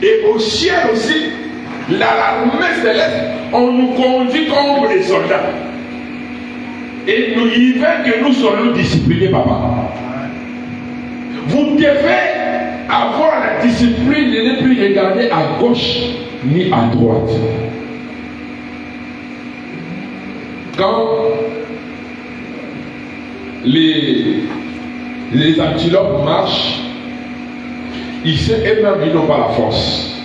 Et au ciel aussi, l'armée céleste, on nous conduit comme des soldats. Et il veut que nous soyons disciplinés, papa. Vous devez avoir la discipline de ne plus regarder à gauche ni à droite. Quand les antilopes marchent, ils savent eux-mêmes qu'ils n'ont pas la force.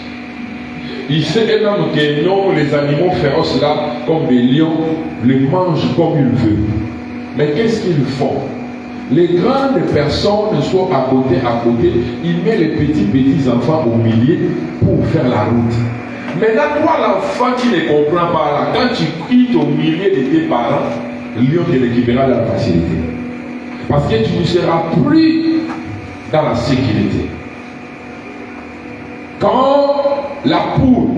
Ils savent eux-mêmes que non, les animaux féroces là, comme des lions, les mangent comme ils veulent. Mais qu'est-ce qu'ils font? Les grandes personnes sont à côté, ils mettent les petits enfants au milieu pour faire la route. Maintenant, toi l'enfant qui ne comprend pas là, quand tu quittes au milieu de tes parents, le lion te récupérera dans la facilité. Parce que tu ne seras plus dans la sécurité. Quand la poule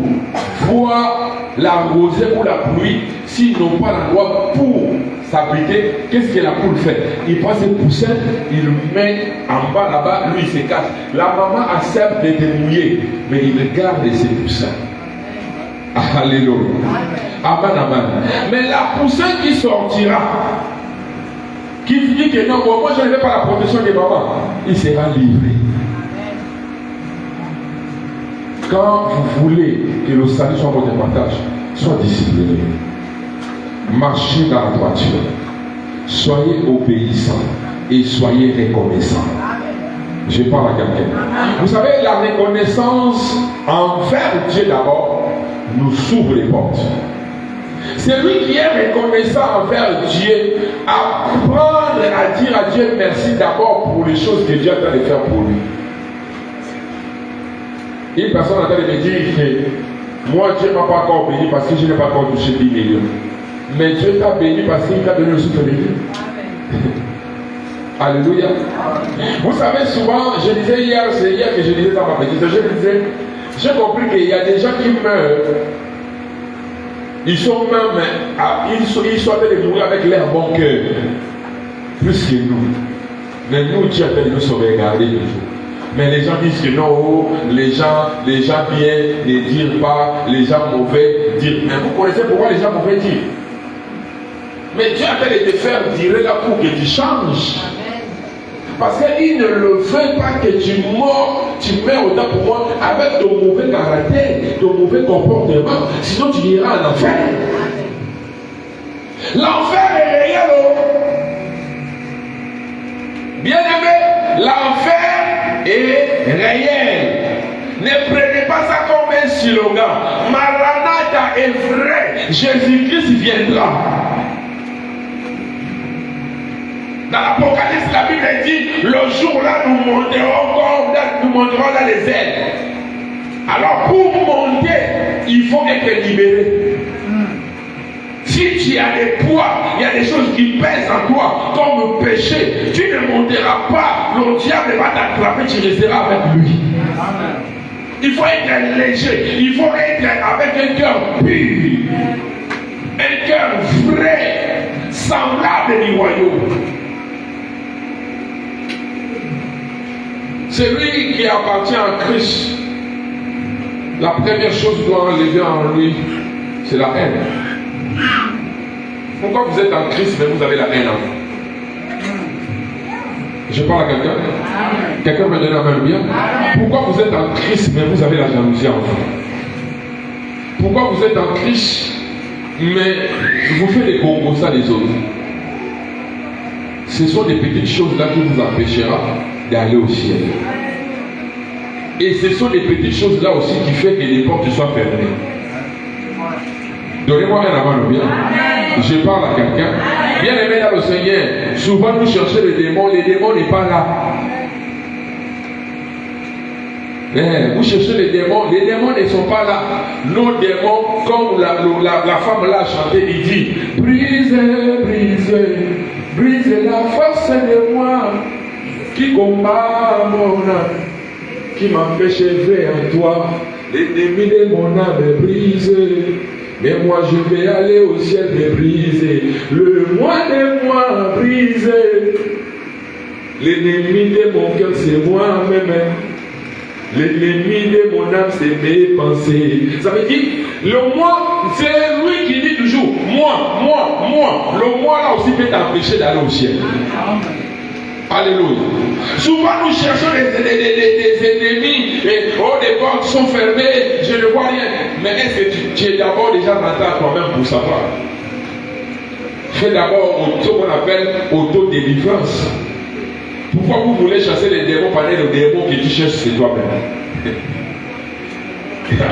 voit la rosée ou la pluie, s'ils n'ont pas l'endroit pour s'abriter, qu'est-ce que la poule fait? Il prend ses poussins, il le met en bas là-bas, lui il se cache. La maman accepte de te mouiller, mais il garde ses poussins. Alléluia. Amen, amen. Mais la poussin qui sortira, qui dit que non, moi je ne veux pas la protection de maman, il sera livré. Quand vous voulez que le salut soit votre partage, soyez discipliné. Marchez dans la droiture. Soyez obéissants et soyez reconnaissants. Je parle à quelqu'un. Vous savez, la reconnaissance envers Dieu d'abord nous ouvre les portes. Celui qui est reconnaissant envers Dieu apprendre à dire à Dieu merci d'abord pour les choses que Dieu a train de faire pour lui. Une personne a train de me dire que moi Dieu ne m'a pas encore béni parce que je n'ai pas encore touché 10 millions. Mais Dieu t'a béni parce qu'il t'a donné le souffle de vie. Alléluia. Vous savez, souvent, je disais hier, c'est hier que je disais dans ma petite, je disais, j'ai compris qu'il y a des gens qui meurent. Ils sont même, ils sont en train de mourir avec leur bon cœur. Plus que nous. Mais nous, Dieu a train de nous sauvegarder toujours. Mais les gens disent que non, les gens bien ne disent pas, les gens mauvais disent. Mais vous connaissez pourquoi les gens mauvais disent? Mais Dieu a train de te faire dire là pour que tu changes. Parce qu'il ne le veut pas que tu meurs autant pour moi avec ton mauvais caractère, ton mauvais comportement. Sinon tu iras en enfer. L'enfer est réel. Bien aimé, l'enfer est réel. Ne prenez pas ça comme un slogan. Maranatha est vrai. Jésus-Christ viendra. Dans l'Apocalypse, la Bible dit, le jour-là, nous monterons dans les airs. Alors, pour monter, il faut être libéré. Si tu as des poids, il y a des choses qui pèsent en toi, comme le péché, tu ne monteras pas. Le diable va t'attraper, tu resteras avec lui. Il faut être léger, il faut être avec un cœur pur, un cœur vrai, semblable du royaume. Celui qui appartient à Christ, la première chose doit enlever en lui, c'est la haine. Pourquoi vous êtes en Christ mais vous avez la haine en vous? Je parle à quelqu'un. Quelqu'un me donne la main bien. Pourquoi vous êtes en Christ mais vous avez la jalousie en vous? Pourquoi vous êtes en Christ mais vous faites des combos ça les autres? Ce sont des petites choses là qui vous empêchera d'aller au ciel. Et ce sont des petites choses là aussi qui font que les portes soient fermées. Donnez-moi un avant le bien. Je parle à quelqu'un. Bien aimé dans le Seigneur, souvent nous cherchons le démon n'est pas là. Vous cherchez les démons ne sont pas là. Nos démons, comme la femme l'a chanté, il dit, brise la force de moi qui combat mon âme, qui m'empêche d'être en toi. L'ennemi de mon âme est brisé, mais moi je vais aller au ciel de briser. Le moi de moi brisé, l'ennemi de mon cœur c'est moi-même. L'ennemi de mon âme c'est mes pensées. Ça veut dire, le moi, c'est lui qui dit toujours, moi. Le moi là aussi peut t'empêcher d'aller au ciel. Alléluia. Souvent nous cherchons des ennemis et les portes sont fermées, je ne vois rien. Mais est-ce que tu es d'abord déjà rentré à toi-même pour savoir? Fais d'abord ce qu'on appelle auto-délivrance. Pourquoi vous voulez chasser les démons par les démons que tu cherches c'est toi-même?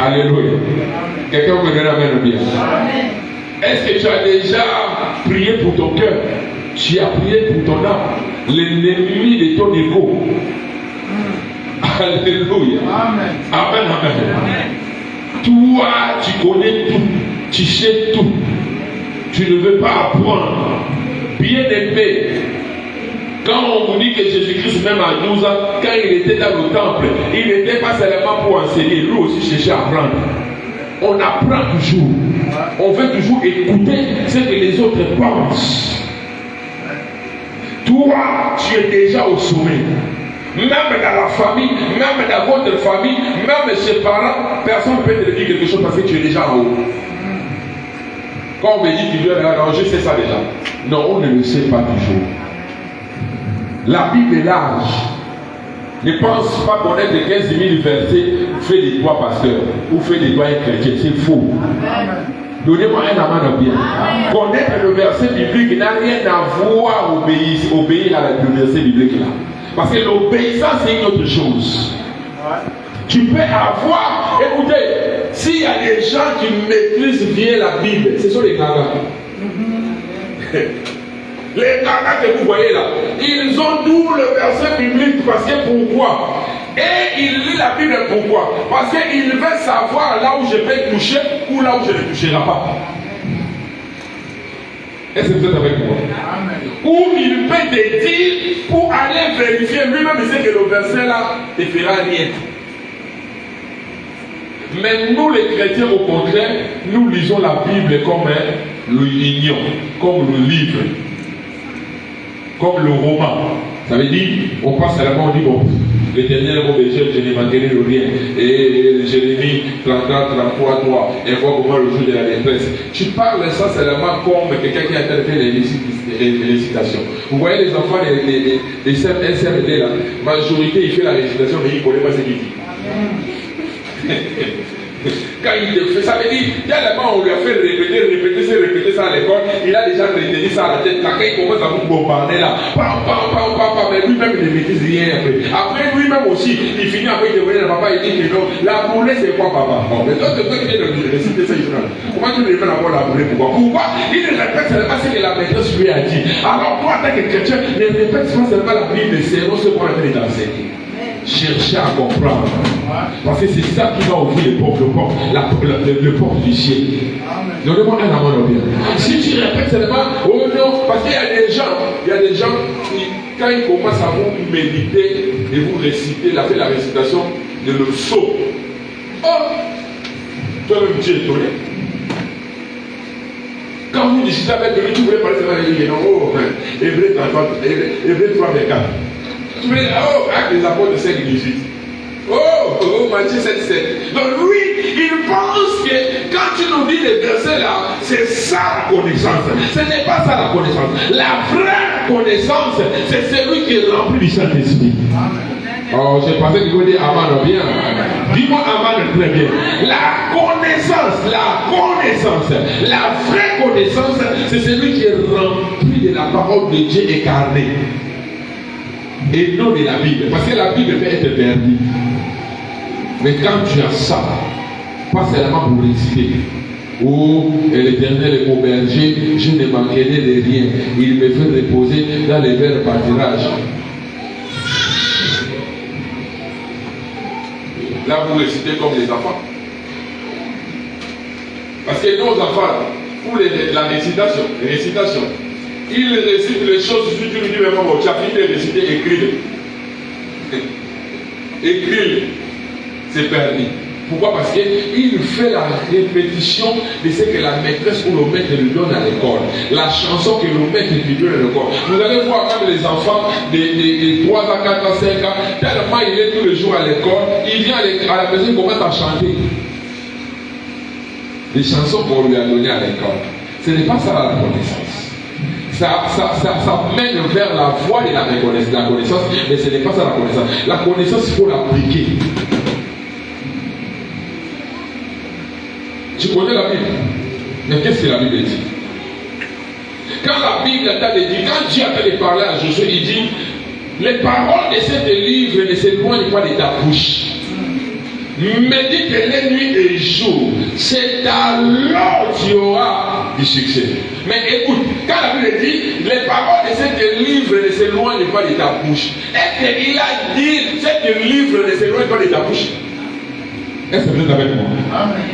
Alléluia. Quelqu'un me donne la main bien. Est-ce que tu as déjà prié pour ton cœur? Tu as prié pour ton âme, l'ennemi de ton ego. Alléluia. Amen. Toi, tu connais tout, tu sais tout. Tu ne veux pas apprendre. Bien aimé. Quand on vous dit que Jésus-Christ, même à 12 ans, quand il était dans le temple, il n'était pas seulement pour enseigner, lui aussi cherchait à apprendre. On apprend toujours. On veut toujours écouter ce que les autres pensent. Toi, tu es déjà au sommet. Même dans la famille, même dans votre famille, même chez parents, personne ne peut te dire quelque chose parce que tu es déjà en haut. Quand on me dit qu'il veut aller, je sais ça déjà. Non, on ne le sait pas toujours. La Bible est large. Ne pense pas connaître 15 000 versets, fais des doigts pasteur ou fais des doigts chrétien. C'est faux. Donnez-moi un amen bien. Connaître le verset biblique n'a rien à voir obéir à le verset biblique là. Parce que l'obéissance c'est une autre chose. Tu peux avoir, écoutez, s'il y a des gens qui maîtrisent bien la Bible, ce sont les gagas. Les gagas que vous voyez là, ils ont tout le verset biblique parce que pourquoi? Et ils lisent la Bible pourquoi? Parce qu'ils veulent savoir là où je vais toucher ou là où je ne toucherai pas. Est-ce que vous êtes avec moi? Ou il peut te dire pour aller vérifier lui-même, il sait que le verset là ne fera rien. Mais nous les chrétiens au contraire, nous lisons la Bible comme l'union, comme le livre, comme le roman. Ça veut dire, on passe à la main, on dit bon, l'Éternel mon berger, je n'ai manqué de rien. Et Jérémie 34, 33, 3, et vois comment le jour de la détresse. Tu parles ça seulement comme quelqu'un qui a fait les récitations. Vous voyez les enfants, les SMD là, majorité il fait la récitation, mais il ne connaît pas ce qu'il dit. Quand il te fait ça, veut dire, tellement on lui a fait répéter ça à l'école, il a déjà retenu ça à la tête. Quand il commence à vous bombarder là, mais lui-même il ne maîtrise rien après. Après lui-même aussi, il finit après de venir à papa, il dit que non, la boulée c'est quoi papa? Bon, mais toi tu viens de réciter ça, comment tu veux avoir la boulée? Pourquoi? Il ne répète seulement ce que la maîtresse lui a dit. Alors toi, en tant que chrétien, ne répète pas seulement la Bible, c'est non ce qu'on a fait d'enseigner. Chercher à comprendre. Parce que c'est ça qui va ouvrir le port du ciel. Donnez-moi un amour bien. Si tu répètes seulement, oh non, parce qu'il y a des gens qui, quand ils commencent à vous méditer et vous réciter, il a fait la récitation de le sceau. Oh, toi-même tu es étonné. Quand vous discutez avec lui, tu voulais parler de lui, oh, Hébreu 3, 4. Tu veux dire, oh, acte des apôtres 5, 18. Oh, Matthieu 7, 7. Donc lui, il pense que quand tu nous dis les versets là, c'est ça la connaissance. Ce n'est pas ça la connaissance. La vraie connaissance, c'est celui qui est rempli du Saint-Esprit. Oh, j'ai pensé qu'il faut dire Amen bien. Dis-moi Amen très bien. La connaissance, la vraie connaissance, c'est celui qui est rempli de la parole de Dieu incarnée. Et non de la Bible. Parce que la Bible peut être perdue. Mais quand tu as ça, pas seulement pour réciter. Oh, l'Éternel est mon berger, je ne manquerai de rien. Il me fait reposer dans les verts pâturages. Là, vous récitez comme les enfants. Parce que nos enfants, pour la récitation, ils récitent les choses, si tu lui dis vraiment, tu as fini de réciter, écris-le. Écris-le. C'est permis. Pourquoi? Parce qu'il fait la répétition de ce que la maîtresse ou le maître lui donne à l'école. La chanson que le maître lui donne à l'école. Vous allez voir quand les enfants de 3 ans, 4 ans, 5 ans, tellement il est tous les jours à l'école, il vient à la maison, il commence à chanter. Les chansons qu'on lui a données à l'école. Ce n'est pas ça la connaissance. Ça mène vers la voie de la connaissance, mais ce n'est pas ça la connaissance. La connaissance, il faut l'appliquer. Tu connais la Bible, mais qu'est-ce que la Bible dit? Quand la Bible t'a dit, quand Dieu a fait parler à Josué, il dit, les paroles de cet livre ne s'éloignent pas de ta bouche. Médite-les nuit et jour. C'est alors que tu auras du succès. Mais écoute, quand la Bible dit, les paroles de cet livre ne s'éloignent pas de ta bouche. Est-ce qu'il a dit, cet livre ne s'éloigne pas de ta bouche? Est-ce que vous êtes avec moi?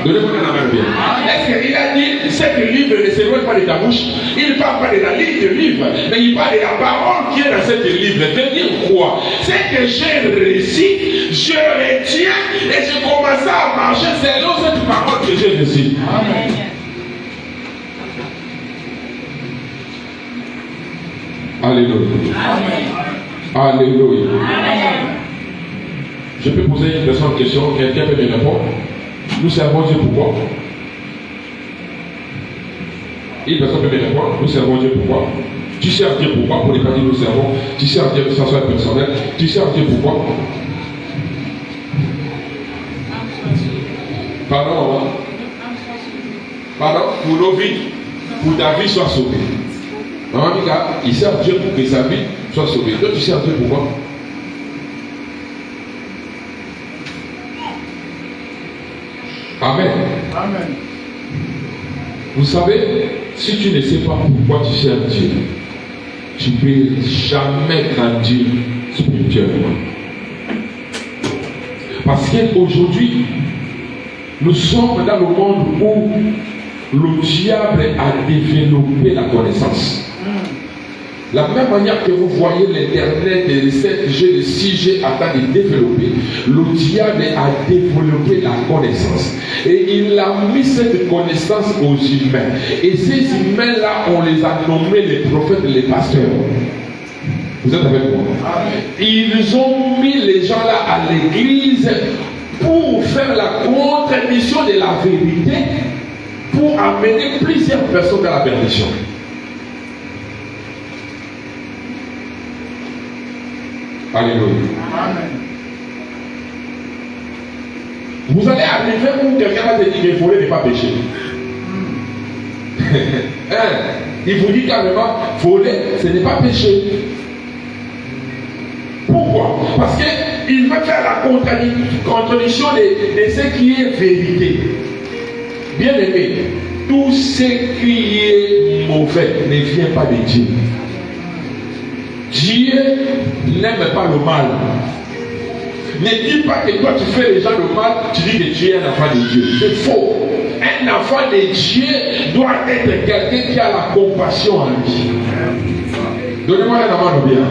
Donnez-moi un amen bien. Est-ce qu'il a dit, cet livre ne s'éloigne pas de ta bouche? Il ne parle pas de la ligne de livre, mais il parle de la parole qui est dans cet livre. Veut dire quoi? C'est que j'ai réussi, je retiens et je commence à marcher selon cette parole que j'ai reçue. Amen. Alléluia. Amen. Alléluia. Amen. Je peux poser une personne question, quelqu'un peut me répondre. Nous servons Dieu pourquoi? Une personne peut me répondre. Nous servons Dieu pourquoi? Tu sers Dieu pourquoi? Pour les parties de cerveau. Tu sers Dieu de façon personnelle. Tu sers Dieu pourquoi? Pardon, maman? Pardon? Pour nos vies. Pour ta vie soit sauvée. Maman Mika, il sert Dieu pour que sa vie soit sauvée. Toi, tu sers Dieu pourquoi? Amen. Amen. Vous savez, si tu ne sais pas pourquoi tu sers Dieu, tu ne peux jamais grandir spirituellement. Parce qu'aujourd'hui, nous sommes dans le monde où le diable a développé la connaissance. La même manière que vous voyez l'Internet, les 7G, les 6G en train de développer, le diable a développé la connaissance. Et il a mis cette connaissance aux humains. Et ces humains-là, on les a nommés les prophètes, les pasteurs. Vous êtes avec moi? Ils ont mis les gens là à l'église pour faire la contre-mission de la vérité, pour amener plusieurs personnes dans la perdition. Alléluia. Amen. Vous allez arriver où quelqu'un va te dire qu'il faut ne pas pécher. Il vous dit carrément, voler, ce n'est pas pécher. Pourquoi? Parce qu'il veut faire la contradiction de ce qui est vérité. Bien aimé, tout ce qui est mauvais ne vient pas de Dieu. Dieu n'aime pas le mal. Ne dis pas que toi tu fais les gens le mal, tu dis que tu es un enfant de Dieu. C'est faux. Un enfant de Dieu doit être quelqu'un qui a la compassion en lui. Donnez-moi un amant bien.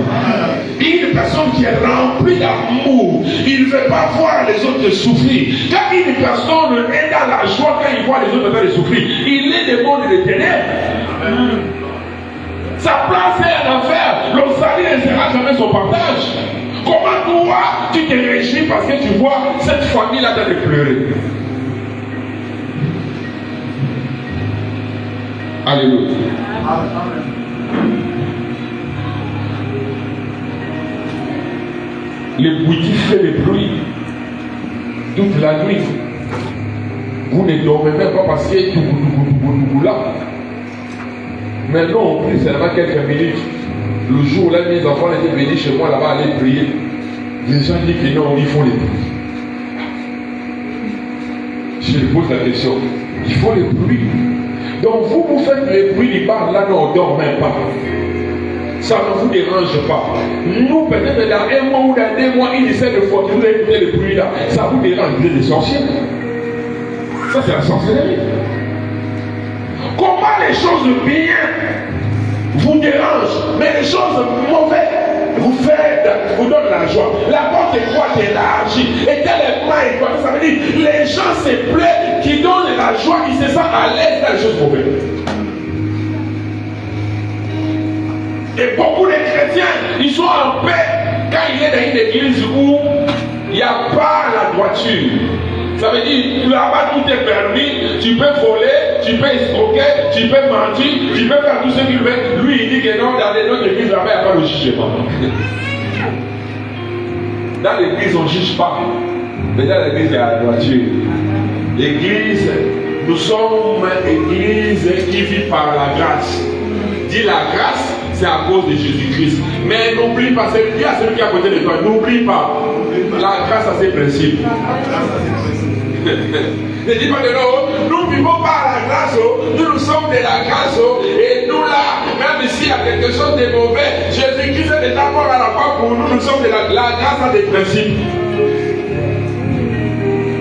Une personne qui est remplie d'amour, il ne veut pas voir les autres souffrir. Quand une personne est dans la joie, quand il voit les autres faire souffrir, il est des mondes de ténèbres. Sa place est en enfer. Le salut ne sera jamais son partage. Comment toi, tu te réjouis parce que tu vois cette famille-là de pleurer? Alléluia. Le boutique fait le bruit toute la nuit. Vous ne dormez même pas parce que tout là. Maintenant, on prie seulement quelques minutes. Le jour où mes enfants étaient venus chez moi là-bas aller prier, les gens disent que non, il faut les prier. Je lui pose la question. Il faut les prier. Donc vous faites les bruits du bar là, non, on ne dort même pas. Ça ne vous dérange pas. Nous, peut-être dans un mois ou dans 2 mois, il essaie de faire vous écouter le bruit là. Ça vous dérange, vous êtes des sorciers. Ça, c'est la sorcellerie. Comment les choses bien vous dérangent, mais les choses mauvaises vous donnent la joie. La porte étroite élargie et tellement étroite. Ça veut dire les gens se plaignent qui donnent la joie, ils se sentent à l'aise dans les choses mauvaises. Et beaucoup de chrétiens, ils sont en paix quand il est dans une église où il n'y a pas la droiture. Ça veut dire, là-bas tout est permis, tu peux voler, tu peux escroquer, tu peux mentir, tu peux faire tout ce qu'il veut. Lui, il dit que non, dans les autres églises, là-bas, il n'y a pas de jugement. Dans l'église, on ne juge pas. Mais dans l'église, il y a la droiture. L'église, nous sommes une église qui vit par la grâce. Dit la grâce, c'est à cause de Jésus-Christ. Mais n'oublie pas, c'est Dieu à celui qui est à côté de toi. N'oublie pas, la grâce a ses principes. Ne dis pas que non, nous ne vivons pas à la grâce, nous sommes de la grâce, et nous là, même s'il y a quelque chose de mauvais, Jésus-Christ est déjà mort à la croix pour nous, nous sommes de la grâce à des principes.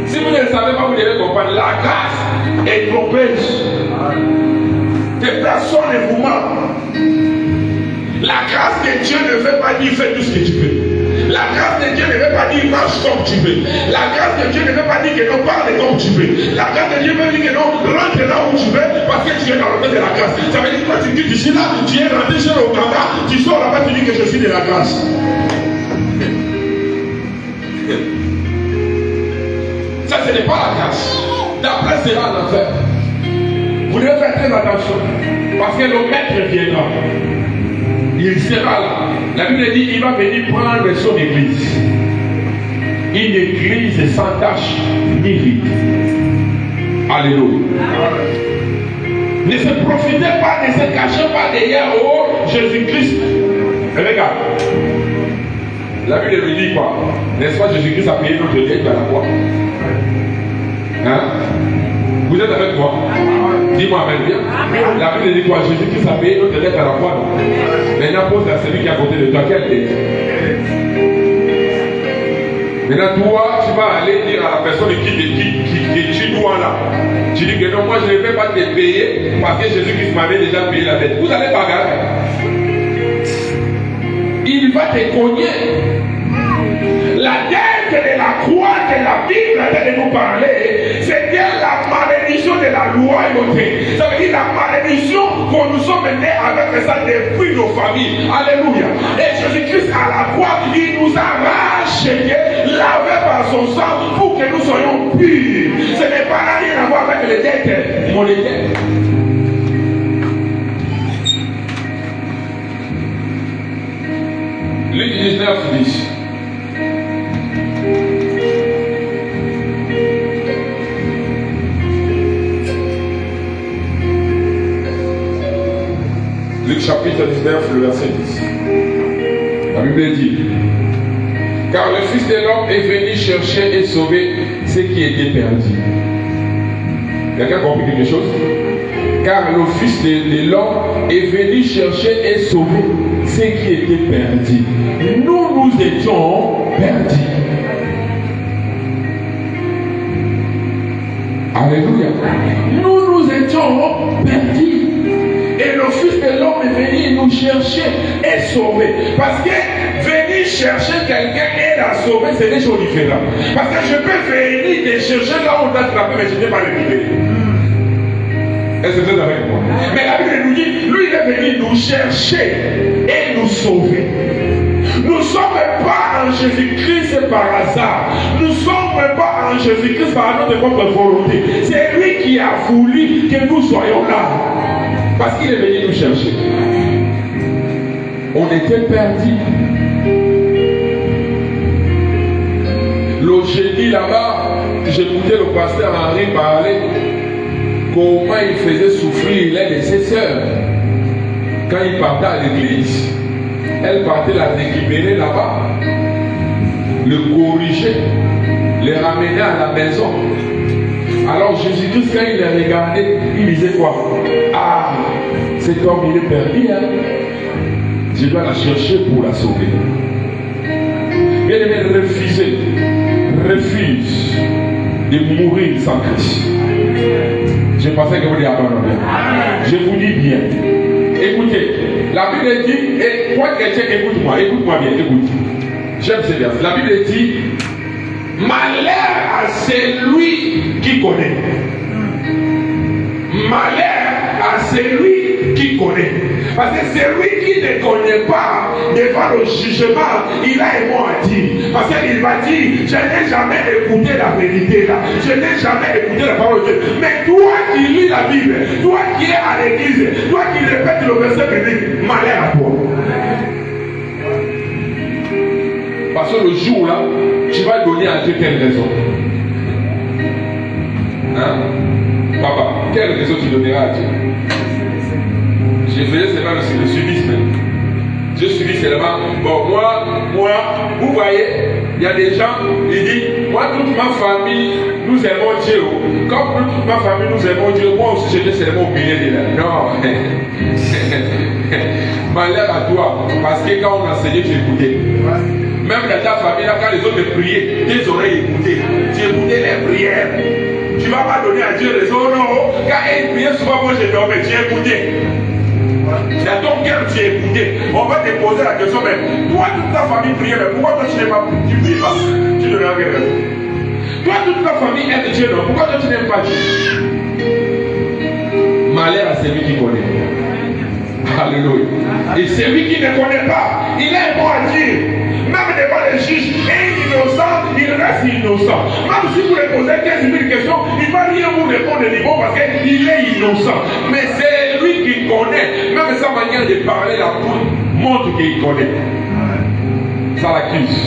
Si vous ne le savez pas, vous devez comprendre, la grâce est trompeuse. Que personne ne vous ment. La grâce de Dieu ne veut pas dire fais tout ce que tu veux. La grâce de Dieu ne veut pas dire marche comme tu veux. La grâce de Dieu ne veut pas dire que non parle comme tu veux. La grâce de Dieu veut dire que non rentre là où tu veux parce que tu es dans le temps de la grâce. Ça veut dire que quand tu dis tu suis là, tu es rentré chez le Ouganda, tu sors là-bas, tu dis que je suis de la grâce. Ça ce n'est pas la grâce. D'après sera l'enfer. Vous devez faire très attention parce que le maître viendra. Il sera là. La Bible dit il va venir prendre son église. Une église sans tache ni ride. Alléluia. Ne se profitez pas, ne se cachez pas derrière Jésus-Christ. Regarde. La Bible me dit quoi? N'est-ce pas, Jésus-Christ a payé notre dette à la croix? Hein? Vous êtes avec moi? Dis-moi amen bien. La Bible dit quoi? Jésus-Christ a payé notre dette à la croix, non? Maintenant, pose à celui qui est à côté de toi, quelle dette? Maintenant, toi, tu vas aller dire à la personne qui tu dois là. Tu dis que non, moi je ne vais pas te payer parce que Jésus-Christ m'avait déjà payé la dette. Vous allez bagarrer. Il va te cogner. La dette de la croix que la Bible a de nous parler, c'était la malédiction de la loyauté. Ça veut dire la malédiction qu'on nous sommes menés avec ça depuis nos familles. Alléluia. Et Jésus-Christ à la croix, il nous a rachetés, lavé par son sang pour que nous soyons purs. Ce n'est pas rien à voir avec les dettes monétaires. Luc 19, 10. Luc chapitre 19, le verset 10. La Bible dit: car le Fils de l'homme est venu chercher et sauver ce qui était perdu. Quelqu'un a compris quelque chose? Car le Fils de l'homme est venu chercher et sauver ce qui était perdu. Nous étions perdus. Alléluia. Nous étions perdus. Et le Fils de l'homme est venu nous chercher et sauver. Parce que venir chercher quelqu'un et la sauver, c'est des choses différentes. Parce que je peux venir te chercher là où on t'a attrapé, mais je ne t'ai pas récupéré. Est-ce que vous êtes avec moi? Mais la Bible nous dit, lui il est venu nous chercher et nous sauver. Nous ne sommes pas en Jésus-Christ par hasard. Nous ne sommes pas en Jésus-Christ par notre propre volonté. C'est lui qui a voulu que nous soyons là. Parce qu'il est venu nous chercher. On était perdus. Le jeudi là-bas, j'écoutais le pasteur Henri parler comment il faisait souffrir l'un de ses sœurs quand il partait à l'église. Elle partait la récupérer là-bas, le corriger, les ramener à la maison. Alors Jésus-Christ, quand il les regardait, il disait quoi? Ah, cet homme il est perdu, hein? Je dois la chercher pour la sauver. Bien aimé, refuse de mourir sans Christ. Je pensais que vous dites abandonner. Je vous dis bien. Écoutez, la Bible dit, et toi chrétien, écoute-moi bien, écoute. J'aime ces versets. La Bible dit, malheur à celui qui connaît. Malheur à celui qui connaît. Parce que celui qui ne connaît pas, devant le jugement, il a un mot à dire. Parce qu'il va dire, je n'ai jamais écouté la vérité là. Je n'ai jamais écouté la parole de Dieu. Mais toi qui lis la Bible, toi qui es à l'église, toi qui répètes le verset biblique, malheur à toi. Parce que le jour là, tu vas donner à Dieu quelle raison? Hein? Papa, quelle raison tu donneras à Dieu? Je faisais seulement le suivisme. Je suivis seulement. Bon, moi, vous voyez, il y a des gens, ils disent, moi, toute ma famille, nous aimons Dieu. Comme toute ma famille, nous aimons Dieu, moi aussi, j'étais seulement au milieu de là. Non. Malheur à toi, parce que quand on enseignait, tu écoutais. Même dans ta famille, là, quand les autres priaient, tes oreilles écoutaient. Tu écoutais les prières. Tu ne vas pas donner à Dieu raison, non. Quand ils priaient, souvent, moi, je dormais, tu écoutais. Dans ton cœur, tu écoutais. On va te poser la question, mais toi, toute ta famille priait, mais pourquoi toi, tu n'es pas, tu ne pries pas? Tu ne donnes rien. Toi, toute ta famille aime Dieu, non? Pourquoi toi, tu n'aimes pas Dieu? Malheur à celui qui connaît. Alléluia. Et celui qui ne connaît pas, il a un mot à dire. Même devant les juges, est innocent, il reste innocent. Même si vous lui posez 15 000 questions, il ne va rien vous répondre de niveau parce qu'il est innocent. Mais c'est lui qui connaît, même sa manière de parler, la montre qu'il connaît. Ça l'accuse.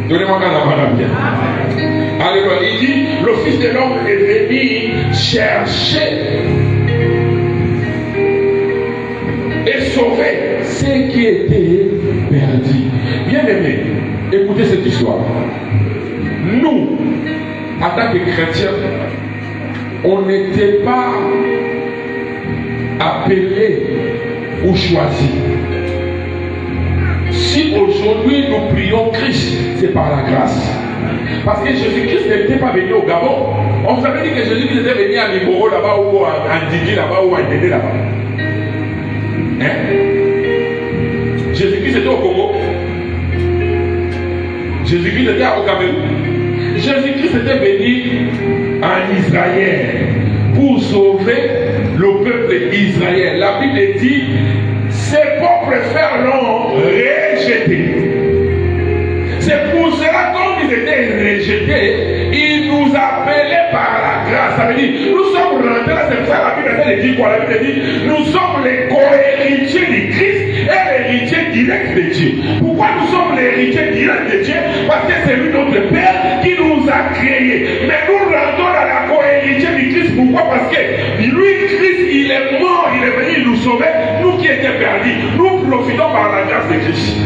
Donnez-moi la main bien. Alléluia. Il dit, le Fils de l'homme est venu chercher et sauver ce qui était perdu. Bien aimé, écoutez cette histoire. Nous, en tant que chrétiens, on n'était pas appelés ou choisis. Si aujourd'hui nous prions Christ, c'est par la grâce. Parce que Jésus-Christ n'était pas venu au Gabon. On vous avait dit que Jésus-Christ était venu à Liboro là-bas ou à Ndidi là-bas ou à Ndédé là-bas. Hein? Jésus-Christ était au Congo. Jésus-Christ était au Cameroun. Jésus-Christ était venu en Israël pour sauver le peuple d'Israël. La Bible dit, ses propres frères l'ont rejeté. C'est pour cela, comme ils étaient rejetés, ils nous appelaient par la grâce. Ça veut dire, nous sommes rentrés là, c'est pour ça la Bible dit quoi? La Bible dit, nous sommes les co-héritiers de Christ et l'héritier direct de Dieu. Pourquoi nous sommes l'héritier direct de Dieu? Parce que c'est lui notre Père qui nous a créés. Mais nous rentrons dans la co-héritier de Christ. Pourquoi? Parce que lui, Christ, il est mort, il est venu nous sauver, nous qui étions perdus. Nous profitons par la grâce de Christ.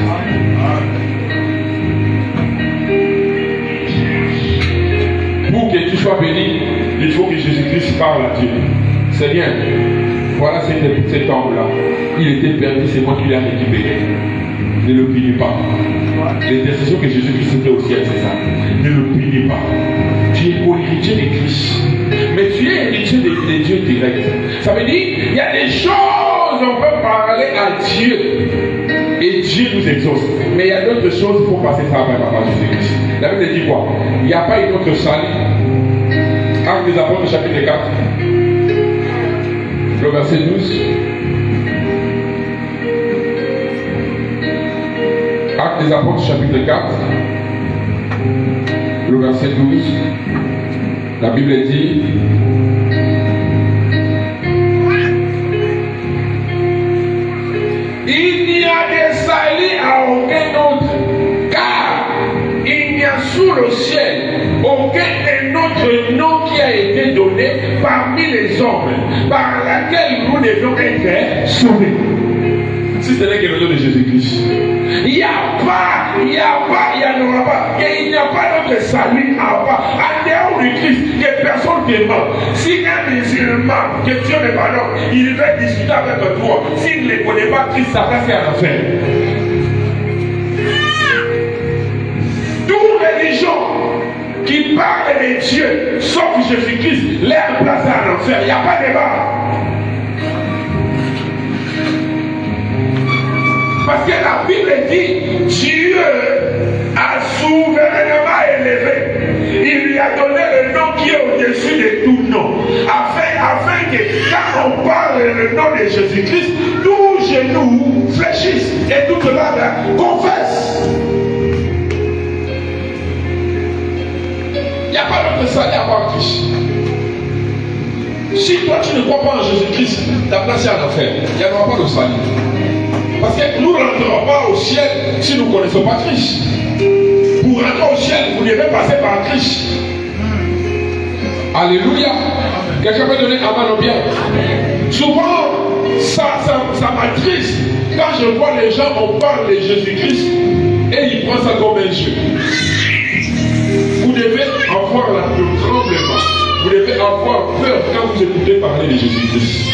Pour que tu sois béni, il faut que Jésus-Christ parle à Dieu. Seigneur, voilà cet homme-là. Il était perdu, c'est moi qui l'ai récupéré. Ne le punis pas. L'intercession que Jésus-Christ était au ciel, c'est ça. Ne le punis pas. Tu es co-héritier de Christ. Mais tu es héritier de Dieu direct. Ça veut dire, il y a des choses, on peut parler à Dieu. Et Dieu nous exauce. Mais il y a d'autres choses, il faut passer ça après Papa Jésus-Christ. La Bible dit quoi? Il n'y a pas une autre salut. Actes des Apôtres, chapitre 4. Le verset 12. Actes des Apôtres, chapitre 4. Le verset 12. La Bible dit, il n'y a de salut à aucun autre, car il n'y a sous le ciel aucun autre nom qui a été donné parmi les hommes par laquelle nous devions être sauvés. Si ce n'est que le nom de Jésus-Christ. Il n'y a pas, il n'y en aura pas. Et il n'y a pas d'autre salut à part. En dehors du Christ, que personne ne demande. Si un musulman, question de pardon, il va discuter avec toi. S'il ne connaît pas Christ, sa place est en enfer. Toute religion qui parle de Dieu, sauf Jésus-Christ, leur place est en enfer. Il n'y a pas de débat. Parce que la Bible dit, Dieu a souverainement élevé. Il lui a donné le nom qui est au-dessus de tout nom. Afin que quand on parle le nom de Jésus-Christ, tous genoux fléchissent et toute langue confesse. Il n'y a pas d'autre salut à part Christ. Si toi tu ne crois pas en Jésus-Christ, ta place est en enfer. Il n'y aura pas de salut. Parce que nous ne rentrerons pas au ciel si nous ne connaissons pas Christ. Pour rentrer au ciel, vous devez passer par Christ. Alléluia. Quelqu'un peut donner amen au bien. Souvent, ça m'attriste. Quand je vois les gens, on parle de Jésus-Christ et ils prennent ça comme un jeu. Vous devez avoir le tremblement. Vous devez avoir peur quand vous écoutez parler de Jésus-Christ.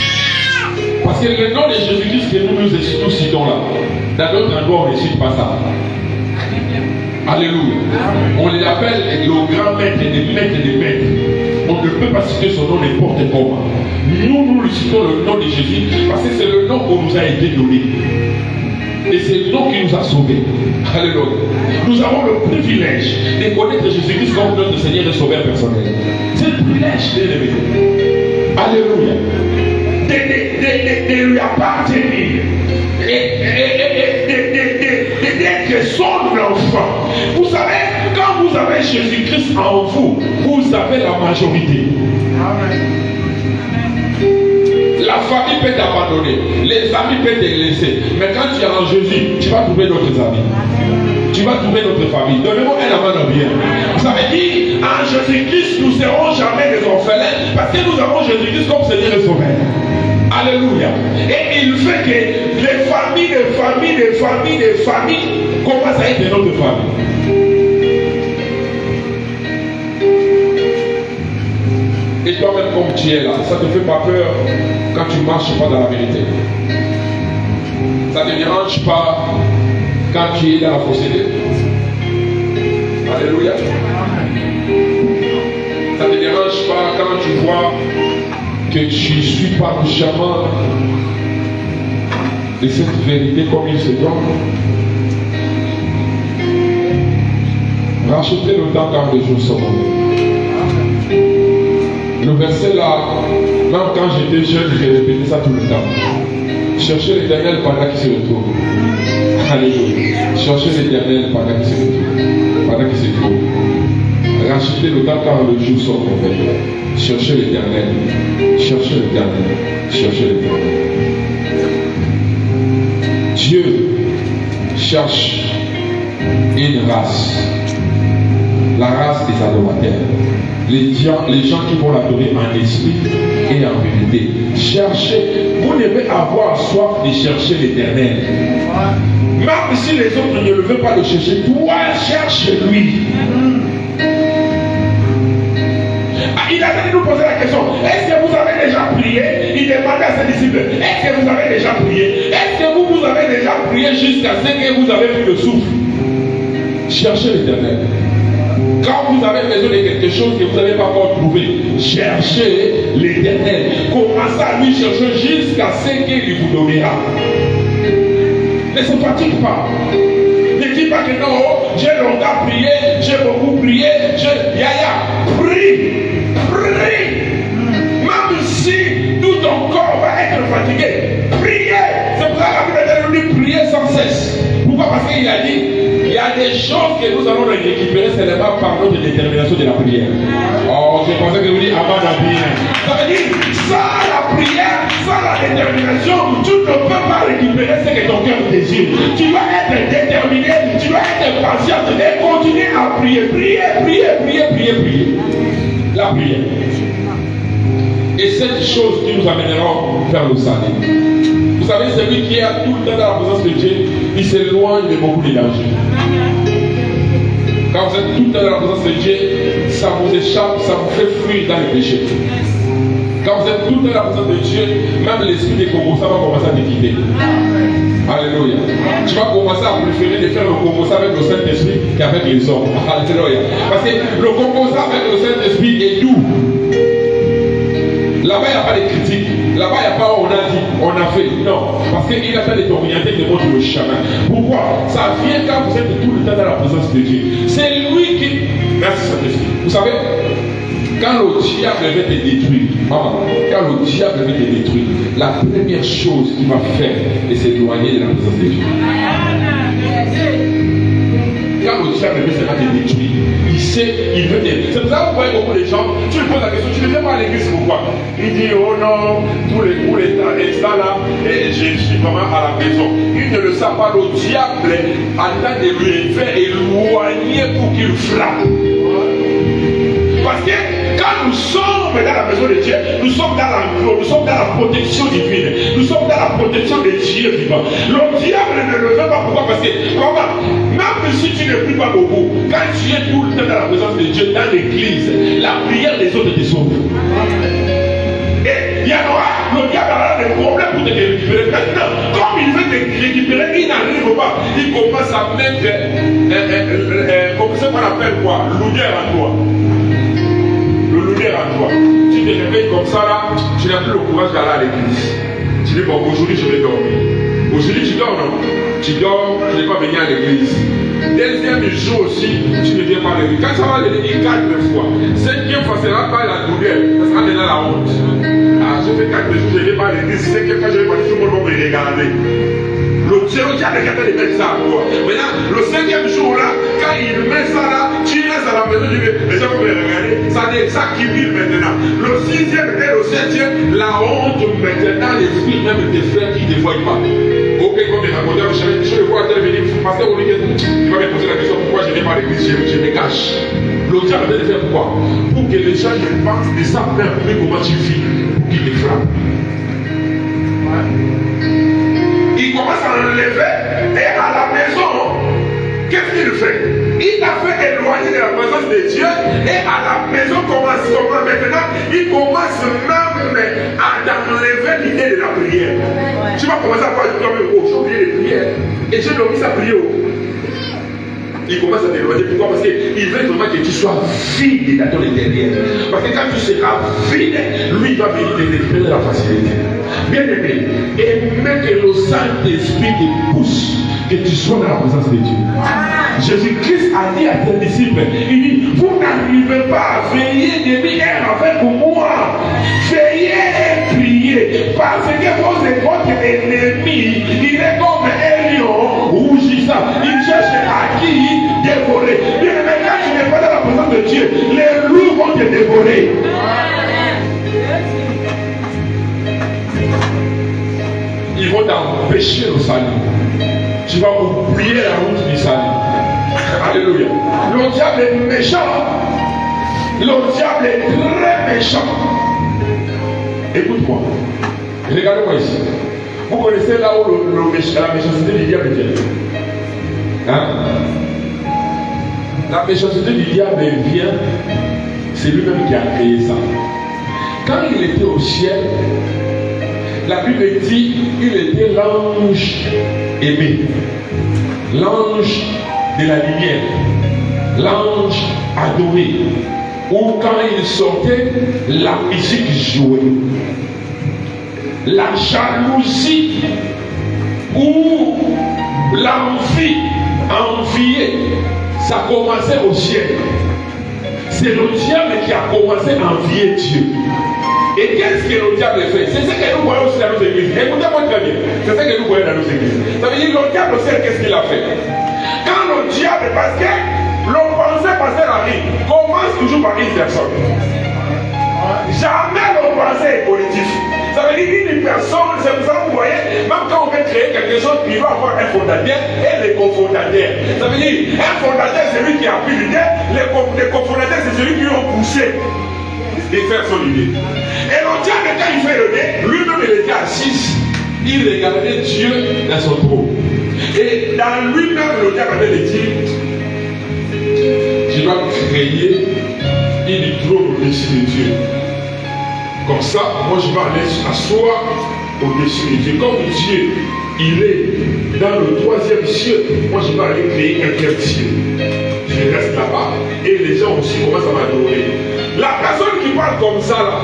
Parce que le nom de Jésus-Christ que nous citons là, dans d'autres endroits on ne cite pas ça. Alléluia. On l'appelle le grand maître des maîtres des maîtres. On ne peut pas citer son nom n'importe comment. Nous lui citons le nom de Jésus parce que c'est le nom qu'on nous a été donné. Et c'est le nom qui nous a sauvés. Alléluia. Nous avons le privilège de connaître Jésus-Christ comme notre Seigneur et Sauveur personnel. C'est le privilège de Alléluia. De lui appartenir et d'être son enfant. Vous savez, quand vous avez Jésus-Christ en vous, vous avez la majorité. La famille peut t'abandonner, les amis peuvent te laisser. Mais quand tu es en Jésus, tu vas trouver d'autres amis. Tu vas trouver notre famille. Donnez-moi un amen bien. Ça veut dire, en Jésus-Christ, nous ne serons jamais des orphelins parce que nous avons Jésus-Christ comme Seigneur et Sauveur. Alléluia. Et il fait que les familles commencent à être notre famille. Et toi-même, comme tu es là, ça ne te fait pas peur quand tu ne marches pas dans la vérité. Ça ne te dérange pas quand tu es dans la fausseté. Alléluia. Ça ne te dérange pas quand tu vois que tu ne suis pas le chemin de cette vérité comme il se doit. Rachetez le temps car les jours sont mauvais. Le verset là, même quand j'étais jeune, j'ai répété ça tout le temps. Cherchez l'Éternel pendant qu'il se retrouve. Alléluia. Cherchez l'Éternel pendant qu'il se retrouve. Pendant qu'il se trouve. Rachetez le temps car les jours sont mauvais. Cherchez l'Éternel. Cherchez l'Éternel. Cherchez l'Éternel. Dieu cherche une race. La race des adorateurs. Les gens qui vont l'adorer en esprit et en vérité. Cherchez. Vous devez avoir soif de chercher l'Éternel. Même si les autres ne le veulent pas le chercher, toi cherche-lui. Il a venu nous poser la question, est-ce que vous avez déjà prié? Il demandait à ses disciples, est-ce que vous avez déjà prié? Est-ce que vous avez déjà prié jusqu'à ce que vous avez pris le souffle? Cherchez l'Éternel. Quand vous avez besoin de quelque chose que vous n'avez pas encore trouvé, cherchez l'Éternel. Commencez à lui chercher jusqu'à ce qu'il vous donnera. Ne se fatigue pas. Ne dis pas que non, j'ai longtemps prié, j'ai beaucoup prié, prie. Même si tout ton corps va être fatigué, priez. C'est pour ça que la Bible dit prier sans cesse. Pourquoi? Parce qu'il a dit, il y a des choses que nous allons récupérer seulement par notre détermination de la prière. Oh, je pensais que vous dites avant la prière. Ça veut dire, sans la prière, sans la détermination, tu ne peux pas récupérer ce que ton cœur désire. Tu dois être déterminé, tu dois être patient et continuer à prier. Prier. La prière. Et cette chose qui nous amènera vers le salut. Vous savez, celui qui est tout le temps dans la présence de Dieu, il s'éloigne de beaucoup de dangers. Quand vous êtes tout le temps dans la présence de Dieu, ça vous échappe, ça vous fait fuir dans le péché. Quand vous êtes tout le temps dans la présence de Dieu, même l'esprit des Congo, ça va commencer à te quitter. Alléluia. Tu vas commencer à préférer de faire le Congo avec le Saint-Esprit qu'avec les hommes. Alléluia. Parce que le Congo avec le Saint-Esprit est doux. Là-bas, il n'y a pas de critique. Là-bas, il n'y a pas on a dit, on a fait. Non. Parce qu'il a fait de t'orienter, de montrer le chemin. Pourquoi? Ça vient quand vous êtes tout le temps dans la présence de Dieu. C'est lui qui. Merci Saint-Esprit. Vous savez, quand le diable veut te détruire, quand le diable veut te détruire, la première chose qu'il va faire, c'est s'éloigner de la présence de Dieu. Quand le diable veut te détruire, il sait, il veut te. C'est pour ça que vous voyez beaucoup de gens, tu lui poses la question, tu ne viens pas à l'église, pourquoi? Il dit, oh non, tous les instants là, et je suis vraiment à la maison. Il ne le sait pas, le diable attend de lui faire éloigner pour qu'il frappe. Parce que quand nous sommes dans la maison de Dieu, nous sommes dans la protection divine, nous sommes dans la protection de Dieu vivant. Le diable ne le fait pas. Pourquoi? Parce que même si tu ne pries pas beaucoup, quand tu es tout le temps dans la présence de Dieu, dans l'église, la prière des autres te sauve. Et il y aura, le diable aura des problèmes pour te récupérer. Maintenant, comme il veut te récupérer, il n'arrive pas. Il commence à mettre, comme ça qu'on appelle quoi? L'odeur à toi. À toi. Tu te réveilles comme ça là, tu n'as plus le courage d'aller à l'église. Tu dis bon, aujourd'hui je vais dormir. Aujourd'hui tu dors, non? Tu dors, tu n'es pas venu à l'église. Deuxième jour aussi, tu ne viens pas à l'église. Quand ça va le dire 4 fois, cinquième fois, ce sera pas la douleur, ça sera maintenant la honte. Ah, je fais 4 jours, je ne vais pas à l'église. Cinquième fois, je vais partir, tout le monde va me regarder. Le diable est capable de mettre ça à toi. Maintenant, le 5e jour là, quand il met ça là, tu restes à la maison, tu dis, les gens vont me regarder. s'accumule maintenant. Le 6e et le 7e, la honte maintenant, les fruits même des frères qui ne te voient pas. Ok, comme les raconteurs, je le vois intervenir. Pasteur Olivier, il va me poser la question pourquoi je n'ai pas l'église, je me cache. Le diable va te faire pourquoi? Pour que les gens ne pensent de ça même, mais comment tu vis, pour qu'ils te frappent. Il commence à enlever et à la maison, qu'est-ce qu'il fait? Il a fait éloigner de la présence de Dieu et à la maison commence maintenant, il commence même à enlever l'idée de la prière. Tu vas commencer à voir toi-même, oh, j'ai oublié les prières et j'ai dormi sa prière. Il commence à t'éloigner. Pourquoi? Parce qu'il veut vraiment que tu sois vide dans ton intérieur. Parce que quand tu seras vide, lui va venir te récupérer la facilité. Bien aimé, et même que le Saint-Esprit te pousse, que tu sois dans la présence de Dieu. Jésus-Christ a dit à ses disciples, il dit, vous n'arrivez pas à veiller de nuit avec moi. Veillez et priez. Parce que votre ennemi, il est comme un lion rougissant. Il cherche à qui dévorer. Bien aimé, quand tu n'es pas dans la présence de Dieu, les loups vont te dévorer. Ils vont t'empêcher le salut. Tu vas oublier la route du salut. Alléluia. Le diable est méchant. Le diable est très méchant. Écoute-moi. Regardez-moi ici. Vous connaissez là où la méchanceté du diable vient. Hein? La méchanceté du diable vient. C'est lui-même qui a créé ça. Quand il était au ciel, la Bible dit qu'il était l'ange aimé, l'ange de la lumière, l'ange adoré, où quand il sortait, la musique jouait. La jalousie ou l'envie, envier, ça commençait au ciel. C'est le diable qui a commencé à envier Dieu. Et qu'est-ce que le diable fait? C'est ce que nous voyons aussi dans nos églises. Écoutez-moi très bien. C'est ce que nous voyons dans nos églises. Ça veut dire que le diable sait qu'est-ce qu'il a fait. Quand le diable, parce que le pensée passer la vie, commence toujours par une personne. Jamais le pensée est positif. Ça veut dire qu'une personne, c'est pour ça que vous voyez, même quand on veut créer quelque chose, il va avoir un fondateur et les cofondateurs. Ça veut dire, un fondateur, c'est celui qui a pris l'idée, les cofondateurs, c'est celui qui ont poussé de faire son idée. Et le diable, quand il fait le nez, lui-même il était assis, il regardait Dieu dans son trône. Et dans lui-même, le diable avait dit, je dois créer une trône au-dessus de Dieu. Comme ça, moi je vais aller asseoir au-dessus de Dieu. Comme Dieu, il est dans le 3e ciel, moi je vais aller créer un 4e ciel. Je reste là-bas et les gens aussi commencent à m'adorer. La personne qui parle comme ça, là,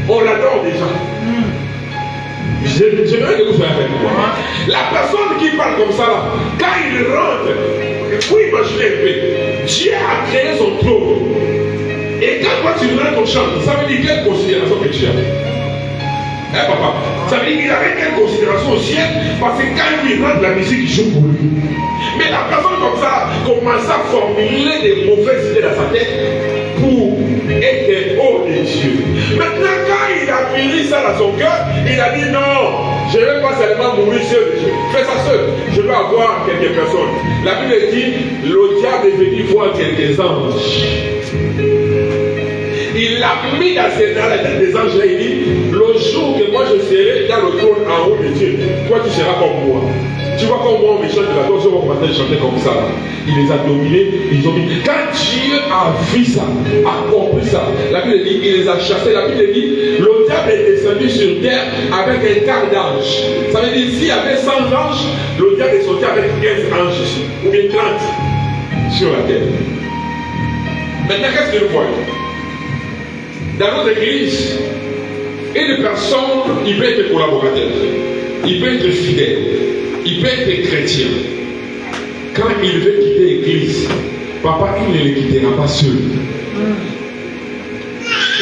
on l'adore déjà. J'aimerais que vous soyez avec moi. La personne qui parle comme ça, là, quand il rentre, vous imaginez un peu, Dieu a créé son trône. Et quand toi tu rentres au chant, ça veut dire quelle considération que tu as? Hein, papa? Ça veut dire qu'il avait quelle considération au ciel? Parce que quand il rentre, la musique joue pour lui. Mais la personne comme ça commence à formuler des mauvaises idées dans sa tête pour être haut des cieux. Maintenant, quand il a mis ça dans son cœur, il a dit non, je ne vais pas seulement mourir seul. Fais ça seul. Je vais avoir quelques personnes. La Bible dit, le diable est venu voir quelques anges. Il l'a mis dans la tête des anges là, il dit, le jour que moi je serai dans le trône en haut de Dieu, toi tu seras comme moi. Tu vois comme moi on me chante la danse, on va chanter comme ça. Il les a dominés, ils ont mis. Quand Dieu a vu ça, a compris ça, la Bible dit, il les a chassés. La Bible dit, le diable est descendu sur terre avec un quart d'ange. Ça veut dire, s'il y avait 100 anges, le diable est sorti avec 15 anges ici, ou bien 30 sur la terre. Maintenant, qu'est-ce que nous voyons? Dans notre église, une personne, il peut être collaborateur, il peut être fidèle, il peut être chrétien. Quand il veut quitter l'église, papa, il ne le quittera pas seul.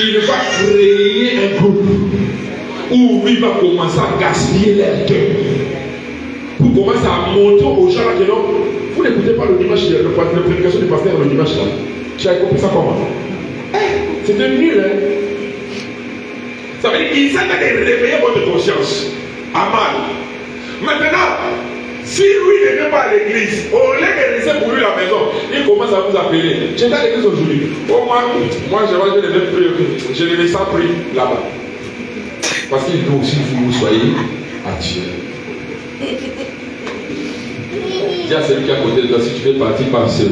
Il va créer un groupe où il va commencer à gaspiller leur cœur. Pour commencer à montrer aux gens que non, vous n'écoutez pas le dimanche, la prédication du pasteur le dimanche là. Tu as compris ça comment? c'était nul. Hein? Ça veut dire qu'il s'agit de réveiller votre conscience. Amal. Maintenant, si lui ne vient pas à l'église, au lieu de rester pour lui à la maison, il commence à vous appeler. J'étais à l'église aujourd'hui. Au moins, moi je vois que je l'ai pris. Je l'ai laissé pris là-bas. Parce qu'il faut aussi que vous soyez attirés. Dis à celui qui est à côté de toi, si tu veux partir, par seul.